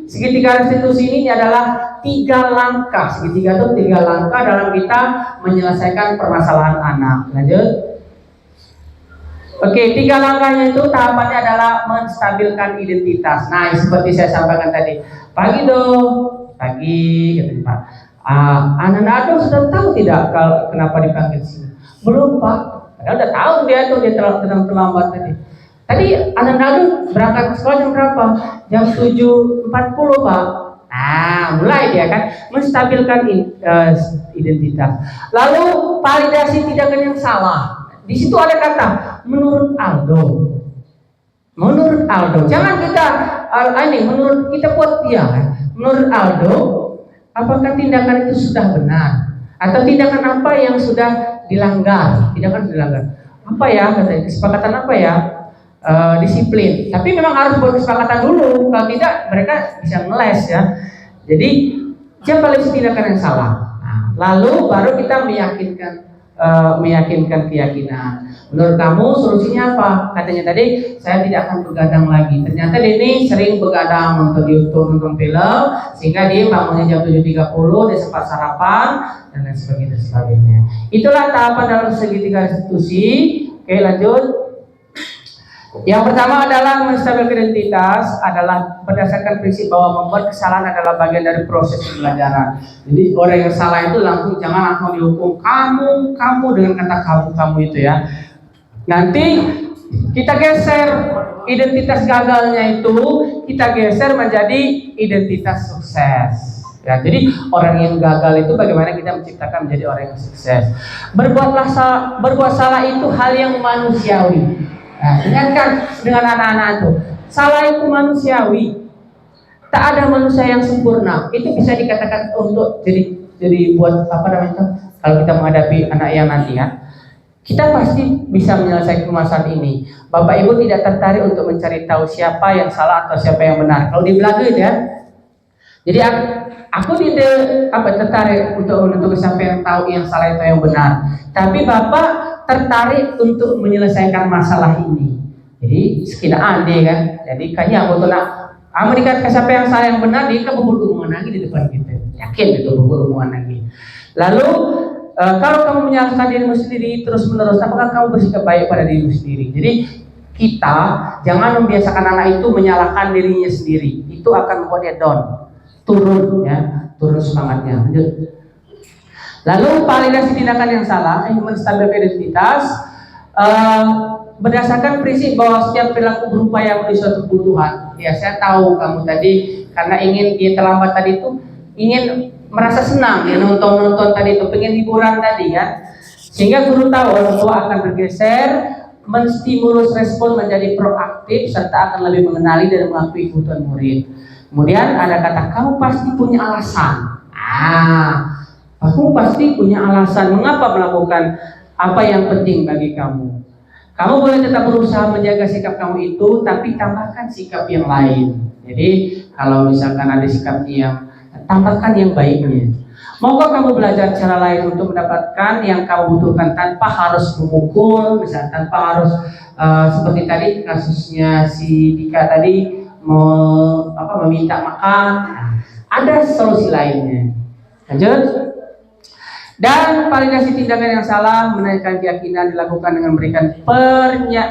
Segitiga restitusi ini adalah 3 langkah. Segitiga itu 3 langkah dalam kita menyelesaikan permasalahan anak. Lanjut. Oke, 3 langkahnya itu tahapannya adalah menstabilkan identitas. Nah, seperti saya sampaikan tadi. Pagi katanya Pak. Anak-anak Ado sudah tahu tidak kalau kenapa dipanggil sini? Belum Pak. Padahal udah tahu dia terlambat tadi. Tadi anak-anak Ado berangkat ke sekolah jam berapa? Jam 7.40 Pak. Nah, mulai dia kan menstabilkan identitas. Lalu validasi tindakan yang salah. Di situ ada kata menurut Aldo. Menurut Aldo. Jangan kita menurut kita buat dia kan. Menurut Aldo, apakah tindakan itu sudah benar atau tindakan apa yang sudah dilanggar? Tindakan sudah dilanggar. Apa ya katanya? Kesepakatan apa ya? Disiplin. Tapi memang harus buat kesepakatan dulu. Kalau tidak mereka bisa ngeles ya. Jadi jangan validasi tindakan yang salah. Nah, lalu baru kita meyakinkan keyakinan. Menurut kamu solusinya apa? Katanya tadi saya tidak akan begadang lagi. Ternyata dia ini sering begadang nonton YouTube, nonton film, sehingga dia bangunnya jam 7.30, dia sempat sarapan dan lain sebagainya. Itulah tahapan dalam segitiga restitusi. Oke, lanjut. Yang pertama adalah menstabilkan identitas adalah berdasarkan prinsip bahwa membuat kesalahan adalah bagian dari proses pembelajaran. Jadi orang yang salah itu jangan langsung dihukum kamu dengan kata kamu itu ya. Nanti kita geser identitas gagalnya itu, kita geser menjadi identitas sukses. Ya, jadi orang yang gagal itu bagaimana kita menciptakan menjadi orang yang sukses. Berbuat salah itu hal yang manusiawi. Nah, ingatkan dengan anak-anak itu, salah itu manusiawi. Tak ada manusia yang sempurna. Itu bisa dikatakan untuk jadi buat apa namanya itu? Kalau kita menghadapi anak yang nanti ya, kita pasti bisa menyelesaikan masalah ini. Bapak Ibu tidak tertarik untuk mencari tahu siapa yang salah atau siapa yang benar. Kalau di Belaga ya. Jadi aku tidak tertarik untuk menentukan siapa yang tahu yang salah atau yang benar. Tapi Bapak tertarik untuk menyelesaikan masalah ini. Jadi sekitar aneh kan. Jadi kayaknya aku nak Amerika siapa yang salah yang benar, dia kan berhubungan lagi di depan kita. Yakin itu berhubungan lagi. Lalu kalau kamu menyalahkan dirimu sendiri terus menerus, apakah kamu bersikap baik pada dirimu sendiri? Jadi kita jangan membiasakan anak itu menyalahkan dirinya sendiri. Itu akan membuat dia down, turun semangatnya. Lanjut. Lalu validasi tindakan yang salah, menstabilkan identitas berdasarkan prinsip bahwa setiap perilaku berupaya menuju suatu kebutuhan. Ya, saya tahu kamu tadi karena ingin dia terlambat tadi itu ingin merasa senang ya nonton tadi itu, pengen hiburan tadi ya. Sehingga guru tahu orang tua akan bergeser, menstimulus respon menjadi proaktif serta akan lebih mengenali dan mengakui kebutuhan murid. Kemudian ada kata kamu pasti punya alasan. Kamu pasti punya alasan mengapa melakukan apa yang penting bagi kamu. Kamu boleh tetap berusaha menjaga sikap kamu itu, tapi tambahkan sikap yang lain. Jadi kalau misalkan ada sikap yang tambahkan yang baiknya. Maukah kamu belajar cara lain untuk mendapatkan yang kamu butuhkan tanpa harus memukul, misalnya tanpa harus seperti tadi kasusnya si Dika tadi meminta makan. Ada solusi lainnya. Lanjut. Dan validasi tindakan yang salah menaikkan keyakinan dilakukan dengan memberikan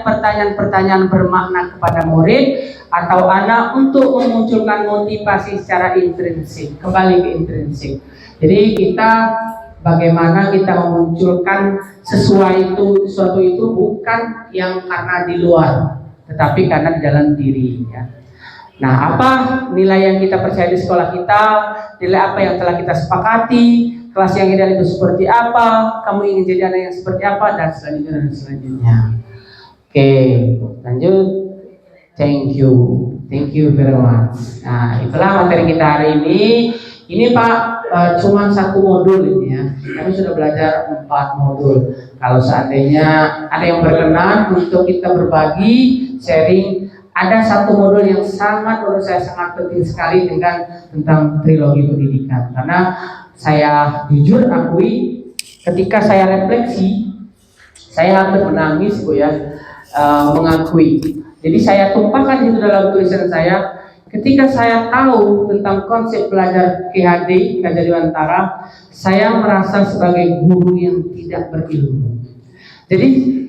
pertanyaan-pertanyaan bermakna kepada murid atau anak untuk memunculkan motivasi secara intrinsik. Kembali ke intrinsik. Jadi kita bagaimana kita memunculkan sesuatu itu bukan yang karena di luar, tetapi karena di dalam diri. Ya. Nah, apa nilai yang kita percaya di sekolah kita, nilai apa yang telah kita sepakati, kelas yang ideal itu seperti apa, kamu ingin jadi anak yang seperti apa, dan selanjutnya. Oke, lanjut. Thank you very much. Nah, itulah materi kita hari ini. Ini Pak, cuma satu modul ini ya. Kami sudah belajar 4 modul. Kalau seandainya ada yang berkenan untuk kita berbagi, sharing, ada satu modul yang menurut saya sangat penting sekali tentang trilogi pendidikan. Karena saya jujur akui, ketika saya refleksi, saya hampir menangis Bu ya, mengakui. Jadi saya tumpahkan itu dalam tulisan saya. Ketika saya tahu tentang konsep belajar KHD, Kajah Dewantara, saya merasa sebagai guru yang tidak berilmu. Jadi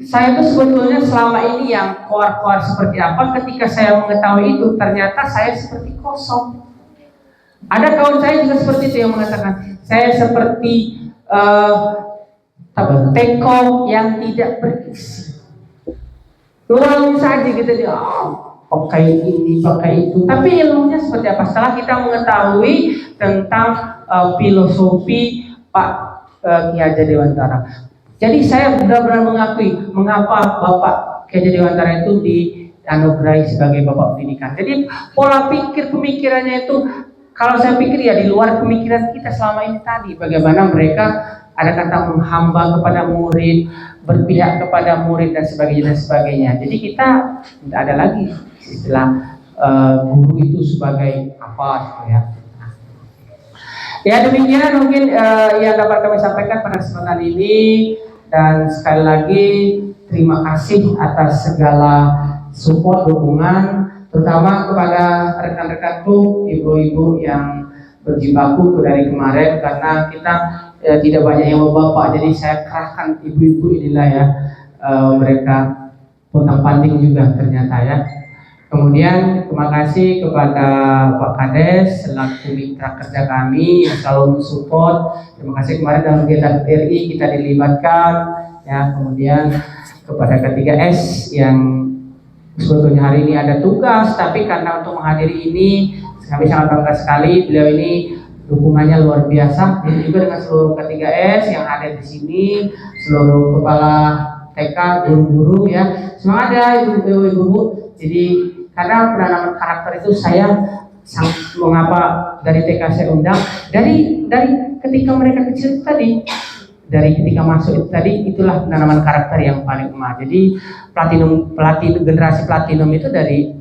saya tuh sebetulnya selama ini yang koar-koar seperti apa, ketika saya mengetahui itu ternyata saya seperti kosong. Ada kawan saya juga seperti itu yang mengatakan saya seperti teko yang tidak berisi. Luangin saja gitu dia, pakai ini, pakai itu. Tapi ilmunya seperti apa? Setelah kita mengetahui tentang filosofi Pak Ki Hajar Dewantara. Jadi saya benar-benar mengakui mengapa Bapak Ki Hajar Dewantara itu dianugerahi sebagai Bapak Pendidikan. Jadi pola pikir pemikirannya itu, kalau saya pikir ya di luar pemikiran kita selama ini tadi, bagaimana mereka ada kata menghamba kepada murid, berpihak kepada murid dan sebagainya. Jadi kita tidak ada lagi istilah guru itu sebagai apa gitu ya. Ya demikian mungkin yang dapat kami sampaikan pada kesempatan ini, dan sekali lagi terima kasih atas segala support dukungan, terutama kepada rekan-rekanku ibu-ibu yang berjibaku dari kemarin, karena kita tidak banyak yang bapak, jadi saya kerahkan ibu-ibu inilah ya, mereka panding juga ternyata ya. Kemudian terima kasih kepada Pak Kades selaku mitra kerja kami yang selalu mensupport. Terima kasih kemarin dalam kegiatan RI kita dilibatkan ya. Kemudian kepada K3S yang sebetulnya hari ini ada tugas, tapi karena untuk menghadiri ini kami sangat bangga sekali. Beliau ini dukungannya luar biasa. Dan juga dengan seluruh K3S yang ada di sini, seluruh kepala TK, guru-guru ya, semangat ya ibu-ibu. Jadi karena penanaman karakter itu saya mengapa dari TK saya undang dari ketika mereka kecil tadi, dari ketika masuk itu tadi, itulah penanaman karakter yang paling emas. Jadi generasi platinum itu dari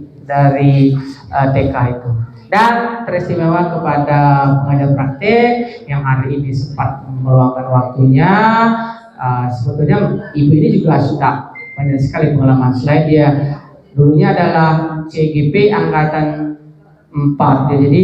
TK itu. Dan teristimewa kepada pengajar praktek yang hari ini sempat meluangkan waktunya. Sebetulnya ibu ini juga sudah banyak sekali pengalaman. Selain dia dulunya adalah CGP angkatan 4 ya, jadi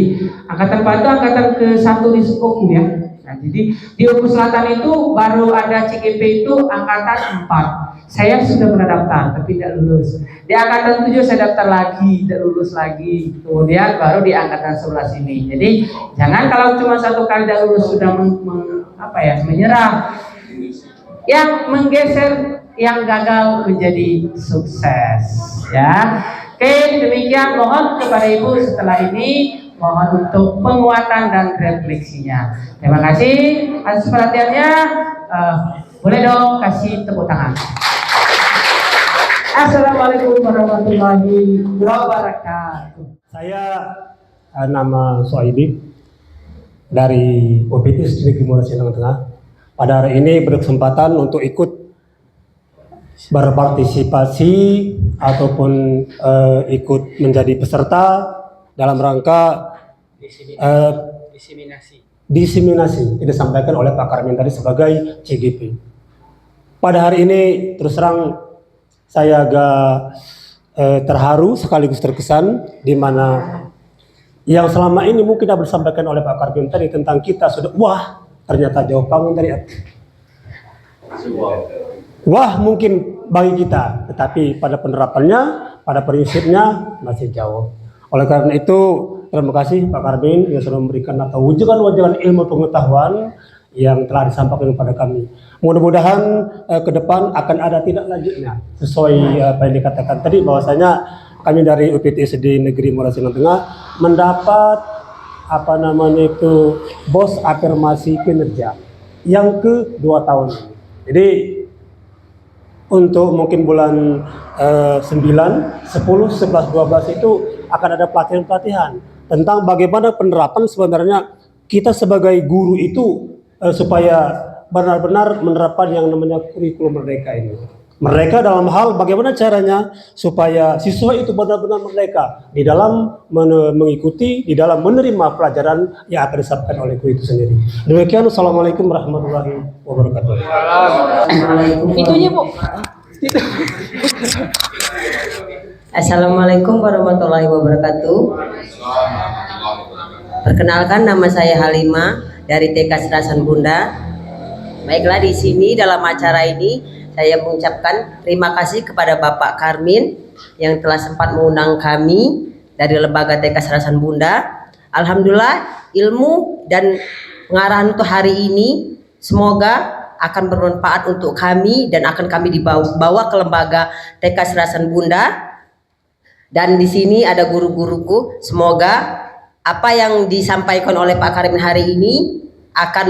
angkatan 4 itu angkatan ke-1 di Sukoku ya. Nah, jadi di Oku Selatan itu baru ada CGP itu angkatan 4. Saya sudah pernah daftar tapi tidak lulus. Di angkatan 7 saya daftar lagi, tidak lulus lagi. Kemudian baru di angkatan 11 ini. Jadi jangan kalau cuma satu kali tidak lulus sudah menyerah. Yang menggeser yang gagal menjadi sukses ya. Oke, demikian mohon kepada ibu setelah ini mohon untuk penguatan dan refleksinya. Terima kasih atas perhatiannya. Boleh dong kasih tepuk tangan. Assalamualaikum warahmatullahi wabarakatuh. Saya nama Soaibi dari OPT Negeri Muara Silang Tengah. Pada hari ini berkesempatan untuk ikut berpartisipasi ataupun ikut menjadi peserta dalam rangka diseminasi yang disampaikan oleh Pak Karmin tadi sebagai CGP. Pada hari ini terus terang saya agak terharu sekaligus terkesan, di mana yang selama ini mungkin sudah disampaikan oleh Pak Karmin tadi tentang kita sudah wah ternyata jauh panggung dari wah mungkin bagi kita, tetapi pada penerapannya, pada prinsipnya masih jauh. Oleh karena itu, terima kasih Pak Karmin yang sudah memberikan atau wujudan ilmu pengetahuan yang telah disampaikan kepada kami. Mudah-mudahan ke depan akan ada tidak lanjutnya, sesuai apa yang dikatakan tadi bahwasanya kami dari UPTSD Negeri Muara Silang Tengah mendapat bos afirmasi kinerja yang ke-2 tahun. Jadi untuk mungkin bulan 9, 10, 11, 12 itu akan ada pelatihan-pelatihan tentang bagaimana penerapan sebenarnya kita sebagai guru itu supaya benar-benar menerapkan yang namanya kurikulum merdeka ini. Mereka dalam hal bagaimana caranya supaya siswa itu benar-benar merdeka di dalam mengikuti, di dalam menerima pelajaran yang akan disampaikan oleh guru itu sendiri. Demikian, Assalamualaikum warahmatullahi wabarakatuh. Itunya Bu. Assalamualaikum warahmatullahi wabarakatuh. Perkenalkan, nama saya Halimah dari TK Serasan Bunda. Baiklah, di sini dalam acara ini saya mengucapkan terima kasih kepada Bapak Karmin yang telah sempat mengundang kami dari Lembaga TK Serasan Bunda. Alhamdulillah, ilmu dan pengarahan untuk hari ini semoga akan bermanfaat untuk kami dan akan kami dibawa ke Lembaga TK Serasan Bunda. Dan di sini ada guru-guruku. Semoga apa yang disampaikan oleh Pak Karmin hari ini akan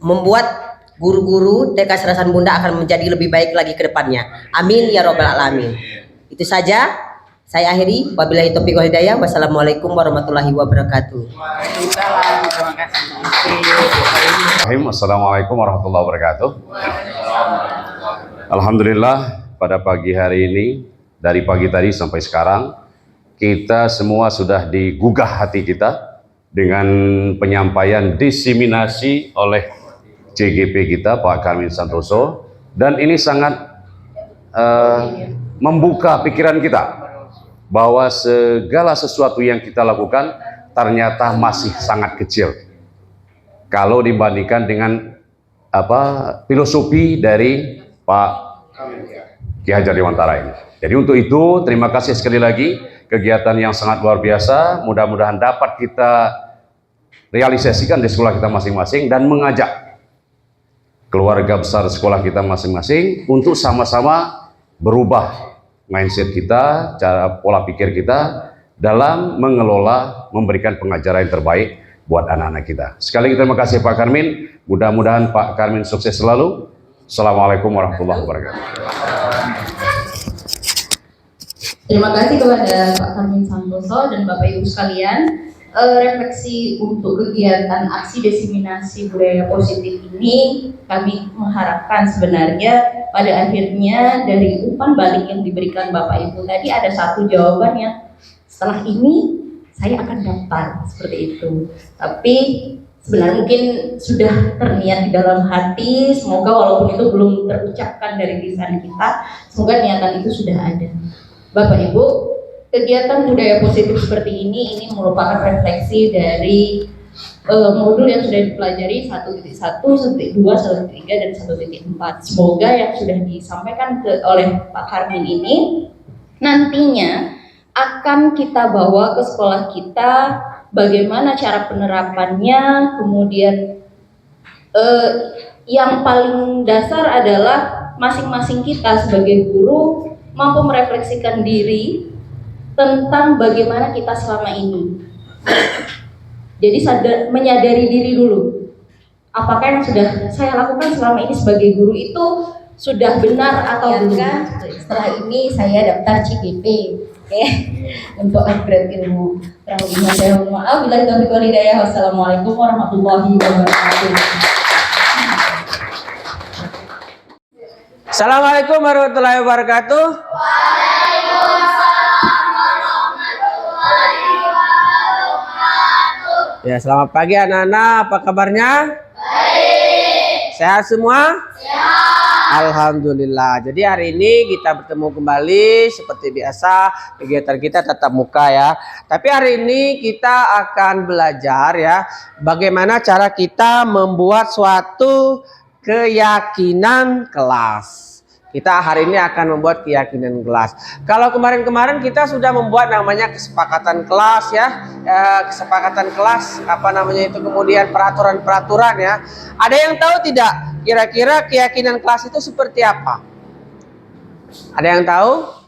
membuat guru-guru TK Serasan Bunda akan menjadi lebih baik lagi ke depannya. Amin ya robbal alamin. Itu saja. Saya akhiri. Wabillahi taufiq wal hidayah. Wassalamualaikum warahmatullahi wabarakatuh. Assalamualaikum warahmatullahi wabarakatuh. Alhamdulillah, pada pagi hari ini, dari pagi tadi sampai sekarang, kita semua sudah digugah hati kita dengan penyampaian diseminasi oleh CGP kita Pak Karmin Santoso, dan ini sangat membuka pikiran kita bahwa segala sesuatu yang kita lakukan ternyata masih sangat kecil kalau dibandingkan dengan filosofi dari Pak Ki Hajar Dewantara ini. Jadi untuk itu terima kasih sekali lagi, kegiatan yang sangat luar biasa, mudah-mudahan dapat kita realisasikan di sekolah kita masing-masing dan mengajak keluarga besar sekolah kita masing-masing untuk sama-sama berubah mindset kita, cara pola pikir kita dalam mengelola, memberikan pengajaran yang terbaik buat anak-anak kita. Sekali lagi terima kasih Pak Karmin, mudah-mudahan Pak Karmin sukses selalu. Assalamualaikum warahmatullahi wabarakatuh. Terima kasih kepada Pak Karmin Santoso dan Bapak Ibu sekalian. Refleksi untuk kegiatan aksi diseminasi budaya positif ini, kami mengharapkan sebenarnya pada akhirnya dari umpan balik yang diberikan Bapak Ibu tadi ada satu jawaban yang setelah ini saya akan daftar, seperti itu. Tapi sebenarnya mungkin sudah terniat di dalam hati, semoga walaupun itu belum terucapkan dari lisan kita, semoga niatan itu sudah ada. Bapak Ibu, kegiatan budaya positif seperti ini merupakan refleksi dari modul yang sudah dipelajari 1.1, 1.2, 1.3, dan 1.4. Semoga yang sudah disampaikan oleh Pak Karmin ini nantinya akan kita bawa ke sekolah kita, bagaimana cara penerapannya, kemudian yang paling dasar adalah masing-masing kita sebagai guru mampu merefleksikan diri tentang bagaimana kita selama ini. Jadi menyadari diri dulu. Apakah yang sudah saya lakukan selama ini sebagai guru itu sudah benar atau belum? Setelah ini saya daftar CPP, oke, untuk upgrade ilmu. Kurang lebihnya saya mohon maaf. Bila taufiq wal hidayah. Wassalamualaikum warahmatullahi wabarakatuh. Assalamualaikum warahmatullahi wabarakatuh. Ya, selamat pagi anak-anak, apa kabarnya? Baik. Sehat semua? Sehat. Alhamdulillah. Jadi hari ini kita bertemu kembali seperti biasa, kegiatan kita tatap muka ya. Tapi hari ini kita akan belajar ya, bagaimana cara kita membuat suatu keyakinan kelas. Kita hari ini akan membuat keyakinan kelas. Kalau kemarin-kemarin kita sudah membuat namanya kesepakatan kelas ya, kesepakatan kelas apa namanya itu, kemudian peraturan-peraturan ya. Ada yang tahu tidak kira-kira keyakinan kelas itu seperti apa? Ada yang tahu?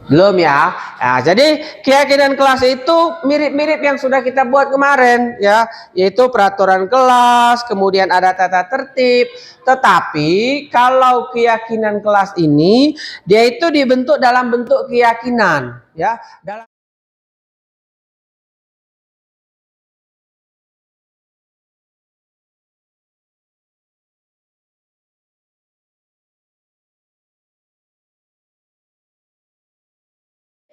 Belum ya. Nah, jadi keyakinan kelas itu mirip-mirip yang sudah kita buat kemarin ya, yaitu peraturan kelas, kemudian ada tata tertib. Tetapi kalau keyakinan kelas ini dia itu dibentuk dalam bentuk keyakinan ya, dalam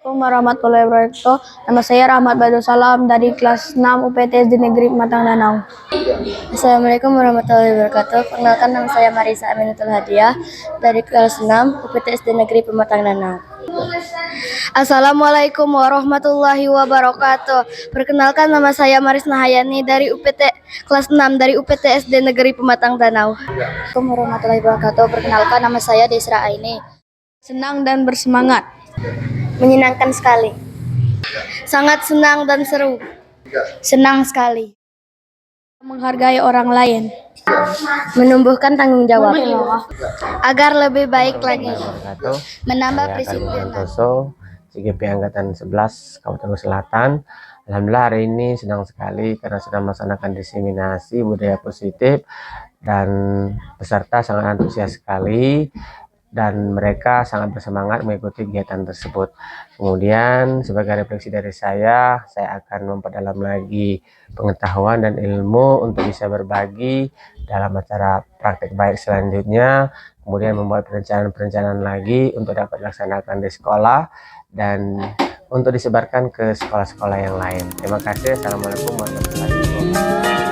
Assalamualaikum warahmatullahi wabarakatuh. Nama saya Rahmat Badrul Salam dari kelas 6 UPT SD Negeri Pematang Danau. Assalamualaikum warahmatullahi wabarakatuh. Perkenalkan, nama saya Marisa Aminatul Hadiah dari kelas 6 UPT SD Negeri Pematang Danau. Assalamualaikum warahmatullahi wabarakatuh. Perkenalkan, nama saya Maris Nahayani dari UPT kelas 6 dari UPT SD Negeri Pematang Danau. Assalamualaikum warahmatullahi wabarakatuh. Perkenalkan, nama saya Desra Aini. Senang dan bersemangat. Menyenangkan sekali. Sangat senang dan seru. Senang sekali. Menghargai orang lain. Menumbuhkan tanggung jawab. Agar lebih baik lagi. Menambah disiplin. CGP Angkatan 11 Kabupaten Selatan. Alhamdulillah hari ini senang sekali karena sudah melaksanakan diseminasi budaya positif dan peserta sangat antusias sekali. Dan mereka sangat bersemangat mengikuti kegiatan tersebut. Kemudian sebagai refleksi dari saya akan memperdalam lagi pengetahuan dan ilmu untuk bisa berbagi dalam acara praktek baik selanjutnya. Kemudian membuat perencanaan-perencanaan lagi untuk dapat dilaksanakan di sekolah dan untuk disebarkan ke sekolah-sekolah yang lain. Terima kasih. Assalamualaikum warahmatullahi wabarakatuh.